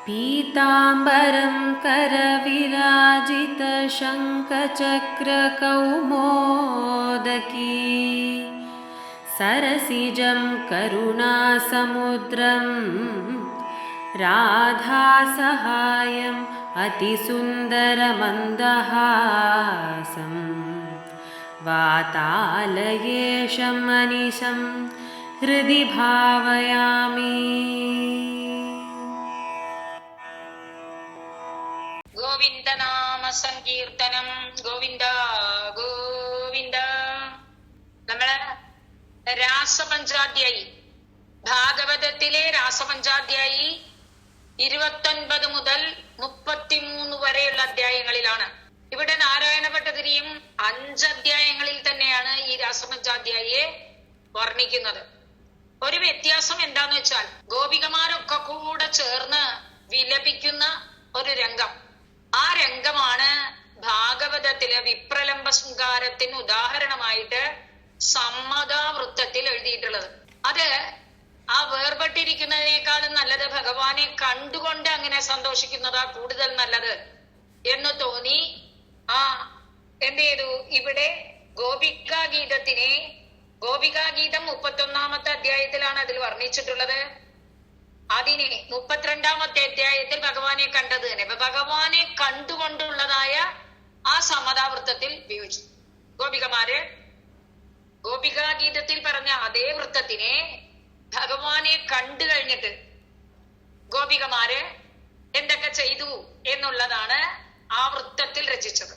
पीताम्बरं करविराजितशङ्खचक्रकौमोदकी सरसिजं करुणासमुद्रं राधासहायम् अतिसुन्दरमन्दहासं वातालयेशं मनिशं हृदि भावयामि. ഗോവിന്ദനാമ സങ്കീർത്തനം. ഗോവിന്ദ ഗോവിന്ദ. നമ്മള് രാസപഞ്ചാധ്യായി, ഭാഗവതത്തിലെ രാസപഞ്ചാധ്യായി 29 മുതൽ 33 വരെയുള്ള അധ്യായങ്ങളിലാണ്. ഇവിടെ നാരായണ ഭട്ടതിരിയും 5 അധ്യായങ്ങളിൽ തന്നെയാണ് ഈ രാസപഞ്ചാധ്യായിയെ വർണ്ണിക്കുന്നത്. ഒരു വ്യത്യാസം എന്താന്ന് വെച്ചാൽ, ഗോപികമാരൊക്കെ കൂടെ ചേർന്ന് വിലപിക്കുന്ന ഒരു രംഗം. ആ രംഗമാണ് ഭാഗവതത്തിലെ വിപ്രലംബ ശൃംഗാരത്തിന് ഉദാഹരണമായിട്ട് സമ്മതാവൃത്തത്തിൽ എഴുതിയിട്ടുള്ളത്. അത് ആ വേർപെട്ടിരിക്കുന്നതിനേക്കാളും നല്ലത് ഭഗവാനെ കണ്ടുകൊണ്ട് അങ്ങനെ സന്തോഷിക്കുന്നതാ കൂടുതൽ നല്ലത് എന്ന് തോന്നി എന്ത് ചെയ്തു, ഇവിടെ ഗോപികാഗീതത്തിനെ, ഗോപികാഗീതം 31-ാമത്തെ അധ്യായത്തിലാണ് അതിൽ വർണ്ണിച്ചിട്ടുള്ളത്. അതിനെ 32-ാമത്തെ അധ്യായത്തിൽ ഭഗവാനെ കണ്ടത് തന്നെ. അപ്പൊ ഭഗവാനെ കണ്ടുകൊണ്ടുള്ളതായ ആ സമതാവൃത്തത്തിൽ ഉപയോഗിച്ചു. ഗോപികമാര് ഗോപികാഗീതത്തിൽ പറഞ്ഞ അതേ വൃത്തത്തിനെ ഭഗവാനെ കണ്ടു കഴിഞ്ഞിട്ട് ഗോപികമാര് എന്തൊക്കെ ചെയ്തു എന്നുള്ളതാണ് ആ വൃത്തത്തിൽ രചിച്ചത്.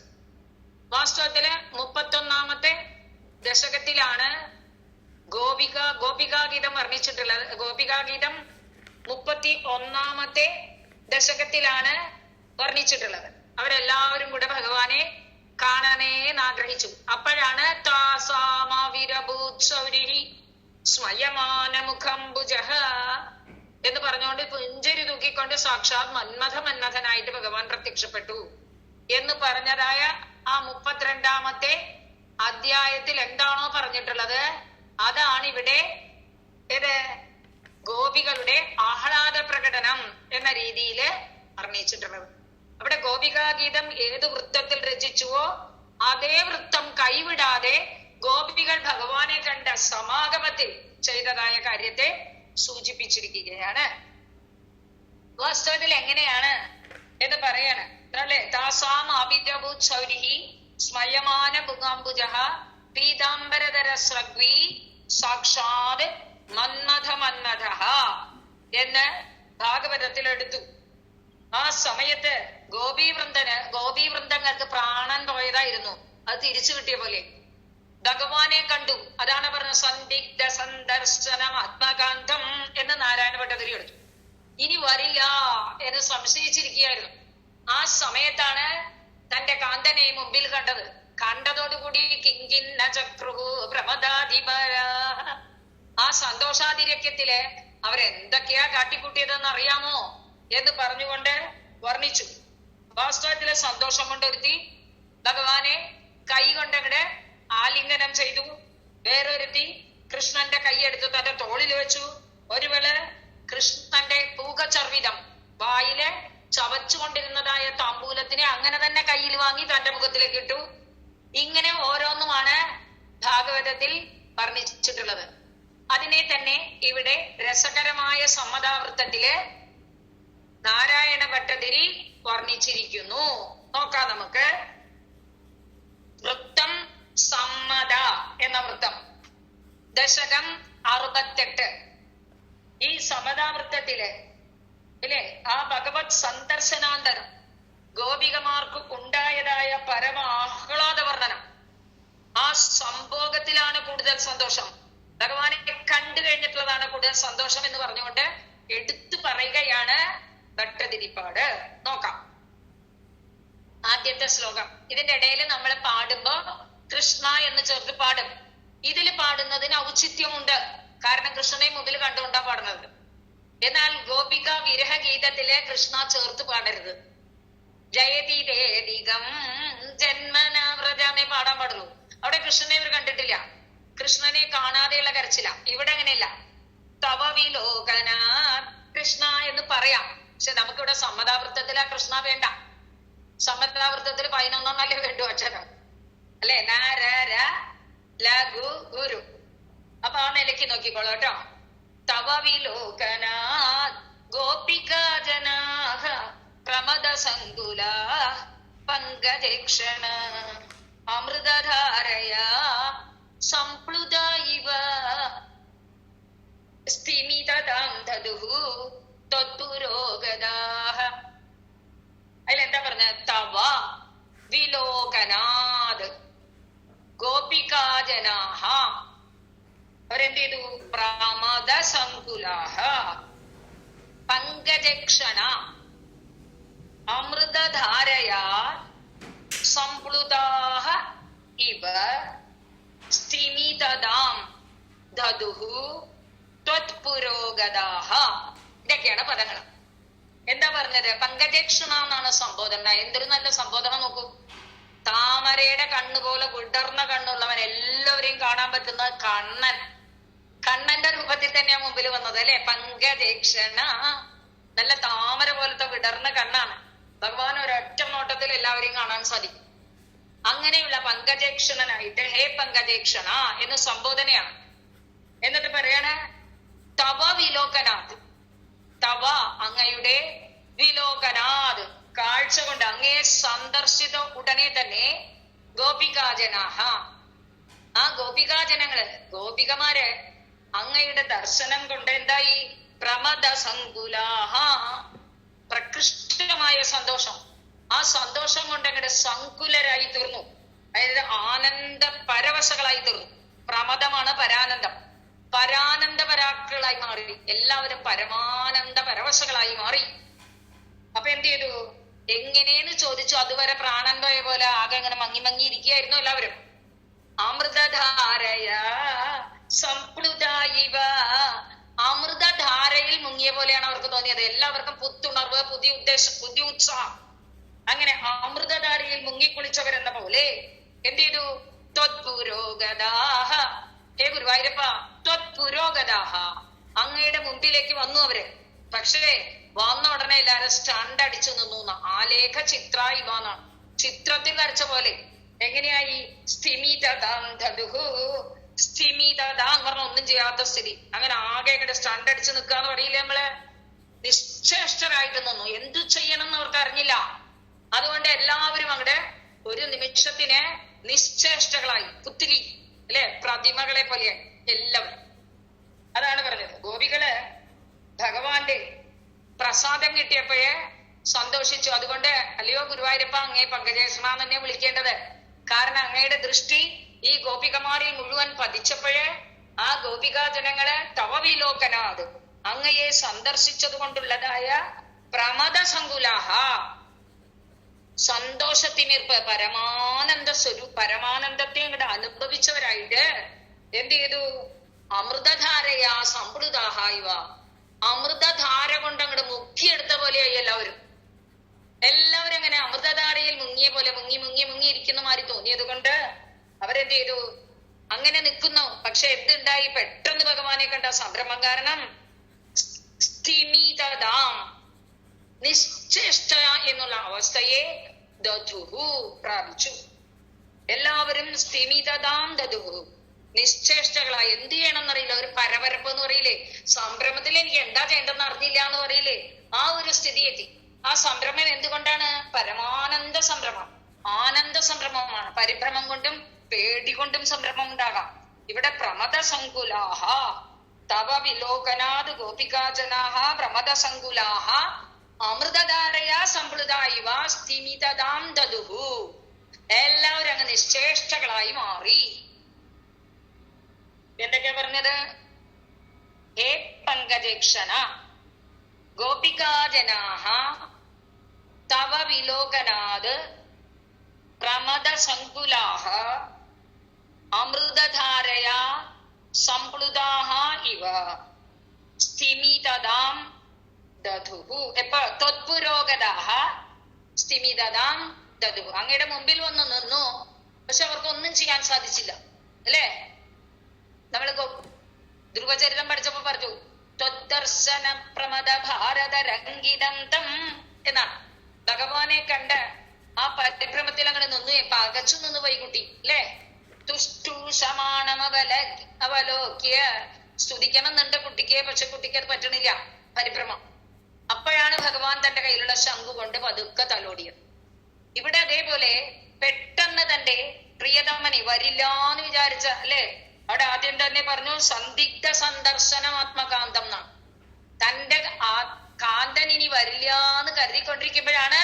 വാസ്തവത്തില് 31-ാമത്തെ ദശകത്തിലാണ് ഗോപികാഗീതം വർണ്ണിച്ചിട്ടുള്ളത്. ഗോപികാഗീതം 31-ാമത്തെ ദശകത്തിലാണ് വർണ്ണിച്ചിട്ടുള്ളത്. അവരെല്ലാവരും കൂടെ ഭഗവാനെ കാണാനേന്ന് ആഗ്രഹിച്ചു. അപ്പോഴാണ് സ്മയമാനമുഖംബുജഃ എന്ന് പറഞ്ഞുകൊണ്ട് പുഞ്ചിരി തൂക്കിക്കൊണ്ട് സാക്ഷാത് മന്മഥനായിട്ട് ഭഗവാൻ പ്രത്യക്ഷപ്പെട്ടു എന്ന് പറഞ്ഞതായ ആ 32-ാമത്തെ അധ്യായത്തിൽ എന്താണോ പറഞ്ഞിട്ടുള്ളത് അതാണ് ഇവിടെ ഗോപികളുടെ ആഹ്ലാദ പ്രകടനം എന്ന രീതിയിൽ വർണ്ണിച്ചിട്ടുള്ളത്. അവിടെ ഗോപികാഗീതം ഏത് വൃത്തത്തിൽ രചിച്ചുവോ അതേ വൃത്തം കൈവിടാതെ ഗോപികൾ ഭഗവാനെ കണ്ട സമാഗമത്തിൽ ചെയ്തതായ കാര്യത്തെ സൂചിപ്പിച്ചിരിക്കുകയാണ്. വാസ്തവത്തിൽ എങ്ങനെയാണ് എന്ന് പറയാണ് അല്ലേ. താസാം അഭിരഭൂത് ശൗരിഹി സ്മയമാന മുഖാംബുജഃ പീതാംബരധര സ്രഗ്വി സാക്ഷാത് മന്മഥ എന്ന് ഭാഗവതത്തിൽ എടുത്തു. ആ സമയത്ത് ഗോപീവൃന്ദങ്ങൾക്ക് പ്രാണൻ പോയതായിരുന്നു. അത് തിരിച്ചു കിട്ടിയ പോലെ ഭഗവാനെ കണ്ടു. അതാണ് പറഞ്ഞ സന്ദിഗ്ധ സന്ദർശനം ആത്മകാന്തം എന്ന് നാരായണ ഭട്ടതിരി എടുത്തു. ഇനി വരില്ല എന്ന് സംശയിച്ചിരിക്കുകയായിരുന്നു. ആ സമയത്താണ് തന്റെ കാന്തനെ മുമ്പിൽ കണ്ടത്. കണ്ടതോടുകൂടി കിങ്കിന്ന ചക്രുഹു പ്രമദാധിപര. ആ സന്തോഷാതിരക്യത്തില് അവരെന്തൊക്കെയാ കാട്ടിക്കൂട്ടിയതെന്ന് അറിയാമോ എന്ന് പറഞ്ഞുകൊണ്ട് വർണ്ണിച്ചു. വാസ്തവത്തിലെ സന്തോഷം കൊണ്ടൊരുത്തി ഭഗവാനെ കൈ കൊണ്ടങ്ങടെ ആലിംഗനം ചെയ്തു. വേറൊരുത്തി കൃഷ്ണന്റെ കൈയെടുത്ത് തന്റെ തോളിൽ വെച്ചു. ഒരുവേള കൃഷ്ണന്റെ പൂകചർവിതം വായില് ചവച്ചുകൊണ്ടിരുന്നതായ താമ്പൂലത്തിനെ അങ്ങനെ തന്നെ കയ്യിൽ വാങ്ങി തന്റെ മുഖത്തിലേക്ക് ഇട്ടു. ഇങ്ങനെ ഓരോന്നുമാണ് ഭാഗവതത്തിൽ വർണ്ണിച്ചിട്ടുള്ളത്. അതിനെ തന്നെ ഇവിടെ രസകരമായ സമ്മതാവൃത്തത്തില് നാരായണ ഭട്ടതിരി വർണ്ണിച്ചിരിക്കുന്നു. നോക്കാം നമുക്ക്. വൃത്തം സമ്മത എന്ന വൃത്തം, ദശകം 68. ഈ സമതാവൃത്തത്തില് അല്ലെ ആ ഭഗവത് സന്ദർശനാന്തരം ഗോപികമാർക്ക് ഉണ്ടായതായ പരമ ആഹ്ലാദ വർണ്ണനം. ആ സംഭോഗത്തിലാണ് കൂടുതൽ സന്തോഷം. ഭഗവാനെ കണ്ടു കഴിഞ്ഞിട്ടുള്ളതാണ് കൂടുതൽ സന്തോഷം എന്ന് പറഞ്ഞുകൊണ്ട് എടുത്തു പറയുകയാണ് ഭട്ടതിരിപ്പാട്. നോക്കാം ആദ്യത്തെ ശ്ലോകം. ഇതിന്റെ ഇടയിൽ നമ്മൾ പാടുമ്പോ കൃഷ്ണ എന്ന് ചേർത്ത് പാടും. ഇതിൽ പാടുന്നതിന് ഔചിത്യമുണ്ട്. കാരണം കൃഷ്ണനെ മുമ്പിൽ കണ്ടുകൊണ്ടാ പാടുന്നത്. എന്നാൽ ഗോപിക വിരഹ ഗീതത്തിലെ കൃഷ്ണ ചേർത്ത് പാടരുത്. ജയതിരേദികം ജന്മന വ്രജാന്നേ പാടാൻ പാടുള്ളൂ. അവിടെ കൃഷ്ണനെ ഇവർ കണ്ടിട്ടില്ല. കൃഷ്ണനെ കാണാതെയുള്ള കരച്ചില. ഇവിടെ അങ്ങനെയല്ല. തവ വിലോകന കൃഷ്ണ എന്ന് പറയാം. പക്ഷെ നമുക്കിവിടെ സമ്മതാവൃത്തത്തിൽ ആ കൃഷ്ണ വേണ്ട. സമ്മതാവൃത്തത്തിൽ 11 വേണ്ടു അക്ഷരം അല്ലെ? ന ര ര ലഘു ഗുരു. അപ്പൊ ആ നിലയ്ക്ക് നോക്കിക്കോളൂ കേട്ടോ. തവ വിലോകനാ ഗോപികാ ജനാഹ പ്രമദ സങ്കുല പങ്കജക്ഷണ അമൃതധാരയാ സംപ്ലുത ഇവ സ്ഥിമിതതാം ദദുഹു ത്വത്പുരോഗദാഃ. അതിലെന്താ പറഞ്ഞ? തവ വിലോകനാത് ഗോപികാജനാഹ അവരെന്ത് ചെയ്തു? പ്രമദ സങ്കുലാഹ പങ്കജക്ഷണ അമൃതധാരയാ സംപ്ലുതാഃ ഇവ സ്ഥിമിതതാം ദദുഹു ത്വത്പുരോഗദാഃ. ഇതൊക്കെയാണ് പദങ്ങൾ. എന്താ പറഞ്ഞത്? പങ്കജക്ഷണ എന്നാണ് സംബോധന. എന്തൊരു നല്ല സംബോധന നോക്കൂ. താമരയുടെ കണ്ണുപോലെ വിടർന്ന കണ്ണുള്ളവൻ, എല്ലാവരെയും കാണാൻ പറ്റുന്ന കണ്ണൻ, കണ്ണന്റെ രൂപത്തിൽ തന്നെയാ മുമ്പിൽ വന്നത് അല്ലെ? പങ്കജക്ഷണ, നല്ല താമര പോലത്തെ വിടർന്ന കണ്ണാണ്. ഭഗവാൻ ഒരൊറ്റ നോട്ടത്തിൽ എല്ലാവരെയും കാണാൻ സാധിക്കും. അങ്ങനെയുള്ള പങ്കജക്ഷണനായിട്ട് ഹേ പങ്കജക്ഷണ എന്ന് സംബോധനയാണ്. എന്നിട്ട് പറയണ തവ വിലോകനാഥ്, തവ അങ്ങയുടെ, വിലോകനാഥ് കാഴ്ച കൊണ്ട്, അങ്ങയെ സന്ദർശിത ഉടനെ തന്നെ ഗോപികാജനാഹ ആ ഗോപികാജനങ്ങള്, ഗോപികമാര് അങ്ങയുടെ ദർശനം കൊണ്ട് എന്തായി? പ്രമദ സങ്കുലാഹ പ്രകൃഷ്ടമായ സന്തോഷം, ആ സന്തോഷം കൊണ്ട് അങ്ങയുടെ സങ്കുലരായി തീർന്നു. അതായത് ആനന്ദ പരവശകളായി തീർന്നു. പ്രമദമാണ് പരാനന്ദം. പരാനന്ദ പരാക്കളായി മാറി. എല്ലാവരും പരമാനന്ദ പരവശകളായി മാറി. അപ്പൊ എന്ത് ചെയ്തു? എങ്ങനെയെന്ന് ചോദിച്ചു. അതുവരെ പ്രാണൻ പോയ പോലെ ആകെ ഇങ്ങനെ മങ്ങി മങ്ങി ഇരിക്കുകയായിരുന്നു എല്ലാവരും. അമൃതധാരയ സംപ്ലുത ഇവ, അമൃതധാരയിൽ മുങ്ങിയ പോലെയാണ് അവർക്ക് തോന്നിയത്. എല്ലാവർക്കും പുത്തുണർവ്, പുതിയ ഉദ്ദേശം, പുതിയ ഉത്സാഹം. അങ്ങനെ അമൃതധാരയിൽ മുങ്ങിക്കുളിച്ചവരെന്ന പോലെ എന്ത് ചെയ്തു? ത്വത്പുരോഗദാഃ, ഹേ ഗുരുവായൂരപ്പ ത്വത്പുരോഗദാഃ അങ്ങയുടെ മുമ്പിലേക്ക് വന്നു അവര്. പക്ഷേ വന്ന ഉടനെ എല്ലാരും സ്റ്റണ്ട് അടിച്ചു നിന്നു. ആലേഖ ചിത്ര ഇവാന്നാണ്, ചിത്രത്തിൽ വരച്ച പോലെ. എങ്ങനെയായി? സ്ഥിമിതതാം ദദുഹു, സ്ഥിമിതതാ എന്ന് പറഞ്ഞ ഒന്നും ചെയ്യാത്ത സ്ഥിതി. അങ്ങനെ ആകെ ഇങ്ങോട്ട് സ്റ്റണ്ട് അടിച്ചു നിൽക്കാന്ന് പറയില്ലേ നമ്മള്? നിശ്ചേഷ്ടരായിട്ട് നിന്നു. എന്തു ചെയ്യണം എന്ന് അവർക്ക് അറിഞ്ഞില്ല. അതുകൊണ്ട് എല്ലാവരും അങ്ങടെ ഒരു നിമിഷത്തിന് നിശ്ചേഷ്ടകളായി, പുത്തിലി അല്ലെ, പ്രതിമകളെ പോലെയാണ് എല്ലാവരും. അതാണ് പറഞ്ഞത്. ഗോപികള് ഭഗവാന്റെ പ്രസാദം കിട്ടിയപ്പോഴേ സന്തോഷിച്ചു. അതുകൊണ്ട് അല്ലയോ ഗുരുവായൂരപ്പ അങ്ങേ പങ്കജേശ്വര തന്നെ വിളിക്കേണ്ടത്. കാരണം അങ്ങയുടെ ദൃഷ്ടി ഈ ഗോപികമാരിൽ മുഴുവൻ പതിച്ചപ്പോഴേ ആ ഗോപികാ ജനങ്ങള് തവ വിലോകനാത് അങ്ങയെ സന്ദർശിച്ചത് കൊണ്ടുള്ളതായ പ്രമദ സങ്കുലാഹ സന്തോഷത്തിമിർപ്പ്, പരമാനന്ദ പരമാനന്ദത്തെ ഇങ്ങോട്ട് അനുഭവിച്ചവരായിട്ട് എന്ത് ചെയ്തു? അമൃതധാരയാ സംപ്ലുതാഹ ഇവ, അമൃതധാര കൊണ്ട് അങ്ങോട്ട് മുക്കിയെടുത്ത പോലെയായി എല്ലാവരും. എല്ലാവരും അങ്ങനെ അമൃതധാരയിൽ മുങ്ങിയ പോലെ മുങ്ങി മുങ്ങി മുങ്ങി ഇരിക്കുന്ന മാതിരി തോന്നിയത് കൊണ്ട് അവരെന്ത് ചെയ്തു? അങ്ങനെ നിൽക്കുന്നു. പക്ഷെ എന്തുണ്ടായി? പെട്ടെന്ന് ഭഗവാനെ കണ്ട സംഭ്രമം കാരണം സ്ഥിമിതതാം, നിശ്ചേഷ്ട എന്നുള്ള അവസ്ഥയെ ദധുഹു പ്രാപിച്ചു. എല്ലാവരും സ്ഥിമിതതാം ദധുഹു, നിശ്ചേഷ്ടകളായി. എന്ത് ചെയ്യണമെന്നറിയില്ല. ഒരു പരപരപ്പ് എന്ന് പറയില്ലേ, സംഭ്രമത്തിൽ എനിക്ക് എന്താ ചെയ്യേണ്ടെന്ന് അറിഞ്ഞില്ല എന്ന് പറയില്ലേ, ആ ഒരു സ്ഥിതി എത്തി. ആ സംഭ്രമം എന്തുകൊണ്ടാണ്? പരമാനന്ദ സംഭ്രമം, ആനന്ദ സംഭ്രമമാണ്. പരിഭ്രമം കൊണ്ടും പേടി കൊണ്ടും സംഭ്രമം ഉണ്ടാകാം. ഇവിടെ പ്രമദ സങ്കുലാഹ തവ വിലോകനാത് ഗോപികാജനാഹ പ്രമദ സങ്കുലാഹ അമൃതധാരയാ സംപ്ലുതായിവ സ്ഥിമിതതാം ദദുഹു. എല്ലാവരും അങ്ങ് നിശ്ചേഷ്ടകളായി മാറി. എന്തൊക്കെയാ പറഞ്ഞത്? ഹേ പങ്കജേക്ഷണ ഗോപികാജനാഹ തവ വിലോകനാത് പ്രമദ സങ്കുലാഹ അമൃതധാരയാ സംപ്ലുതാഹ ഇവ സ്ഥിമിതതാം ദധുഹു. എപ്പോ? ത്വത്പുരോഗദാഃ സ്ഥിമിതതാം ദധുഹു. അങ്ങയുടെ മുമ്പിൽ വന്ന് നിന്നു. പക്ഷെ അവർക്കൊന്നും ചെയ്യാൻ സാധിച്ചില്ല അല്ലേ? നമ്മള് ധ്രുവചരിതം പഠിച്ചപ്പോ പറഞ്ഞു, ത്വദ്ദർശന പ്രമദ ഭാരത രംഗിതം തം എന്നാണ്. ഭഗവാനെ കണ്ട് ആ പരിഭ്രമത്തിൽ അങ്ങനെ നിന്നു, പകച്ചു നിന്ന് പോയി കുട്ടി അല്ലേ. അവലോക്യ സ്തുതിക്കണം എന്നുണ്ട് കുട്ടിക്ക്, പക്ഷെ കുട്ടിക്ക് അത് പറ്റണില്ല, പരിഭ്രമം. അപ്പോഴാണ് ഭഗവാൻ തന്റെ കയ്യിലുള്ള ശംഖു കൊണ്ട് പതുക്കെ തലോടിയത്. ഇവിടെ അതേപോലെ പെട്ടെന്ന് തന്റെ പ്രിയതമനെ വരില്ലാന്ന് വിചാരിച്ച അല്ലെ, അവിടെ ആദ്യം തന്നെ പറഞ്ഞു സന്ദിഗ്ധ സന്ദർശനമാത്മകാന്തം എന്നാണ്. തന്റെ കാന്തൻ ഇനി വരില്ലാന്ന് കരുതിക്കൊണ്ടിരിക്കുമ്പോഴാണ്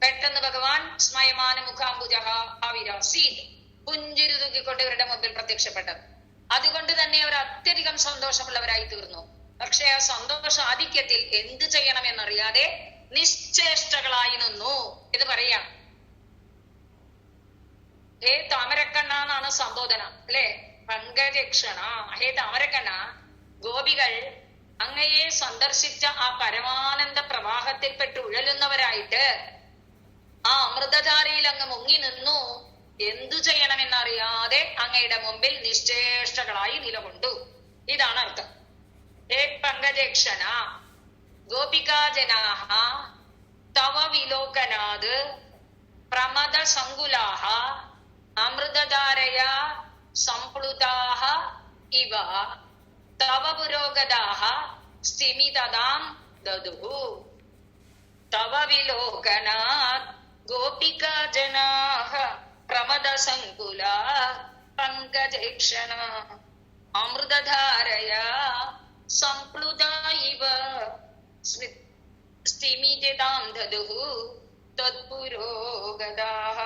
പെട്ടെന്ന് ഭഗവാൻ സ്മയമാന മുഖാംബുജഹ ആവിരാസീത് പുഞ്ചിരി തൂക്കിക്കൊണ്ട് ഇവരുടെ മുമ്പിൽ പ്രത്യക്ഷപ്പെട്ടത്. അതുകൊണ്ട് തന്നെ അവർ അത്യധികം സന്തോഷമുള്ളവരായി തീർന്നു. പക്ഷെ ആ സന്തോഷ ആധിക്യത്തിൽ എന്ത് ചെയ്യണമെന്നറിയാതെ നിശ്ചേഷ്ടകളായി നിന്നു എന്ന് പറയാം. ഹേ താമരക്കണ്ണ എന്നാണ് സംബോധന അല്ലെ. പങ്കജക്ഷണ, ഹേ താമരക്കണ്ണ, ഗോപികൾ അങ്ങയെ സന്ദർശിച്ച ആ പരമാനന്ദ പ്രവാഹത്തിൽപ്പെട്ട് ഉഴലുന്നവരായിട്ട് ആ അമൃതധാരയിൽ അങ്ങ് മുങ്ങി നിന്നു. എന്തു ചെയ്യണമെന്നറിയാതെ അങ്ങയുടെ മുമ്പിൽ നിശ്ചേഷ്ടകളായി നിലകൊണ്ടു. ഇതാണ് അർത്ഥം. ഹേ പങ്കജക്ഷണ ഗോപികാജനാഹ തവ വിലോകനാത് പ്രമദ സങ്കുലാഹ അമൃതധാരയാ സംപ്ലുതാഹ ഇവ തവ പുരോഗതാഹ സ്ഥിമിതതാം ദദുഃ. തവ വിലോകനാത് ഗോപികാജനാഹ പ്രമദ സങ്കുലാ പങ്കജക്ഷണ അമൃതധാരയാ സംപ്ലുതാ ഇവ സ്ഥിമിതതാം ദദുഃ തത്പുരോഗതാഃ.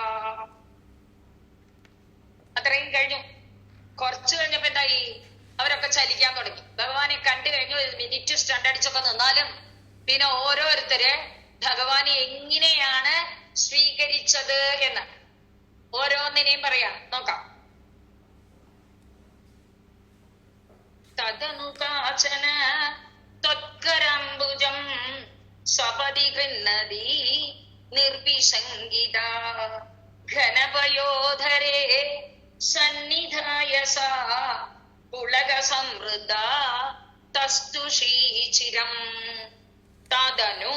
അത്രയും കഴിഞ്ഞു. കുറച്ചു കഴിഞ്ഞപ്പോ എന്തായി, അവരൊക്കെ ചലിക്കാൻ തുടങ്ങി. ഭഗവാനെ കണ്ടു കഴിഞ്ഞു. ഒരു മിനിറ്റ് സ്റ്റണ്ട് അടിച്ചൊക്കെ നിന്നാലും പിന്നെ ഓരോരുത്തര് ഭഗവാനെ എങ്ങനെയാണ് സ്വീകരിച്ചത് എന്ന് ഓരോന്നിനെയും പറയാം, നോക്കാം. തദനു കാചന ത്വത്കരാംബുജം സപദി ഗൃഹ്ണതി നിർവിസംഗിത ഘനപയോധരേ സന്നിധായ സാ പുളക സമൃദ്ധ തസ്തുഷീചിരം. തദനു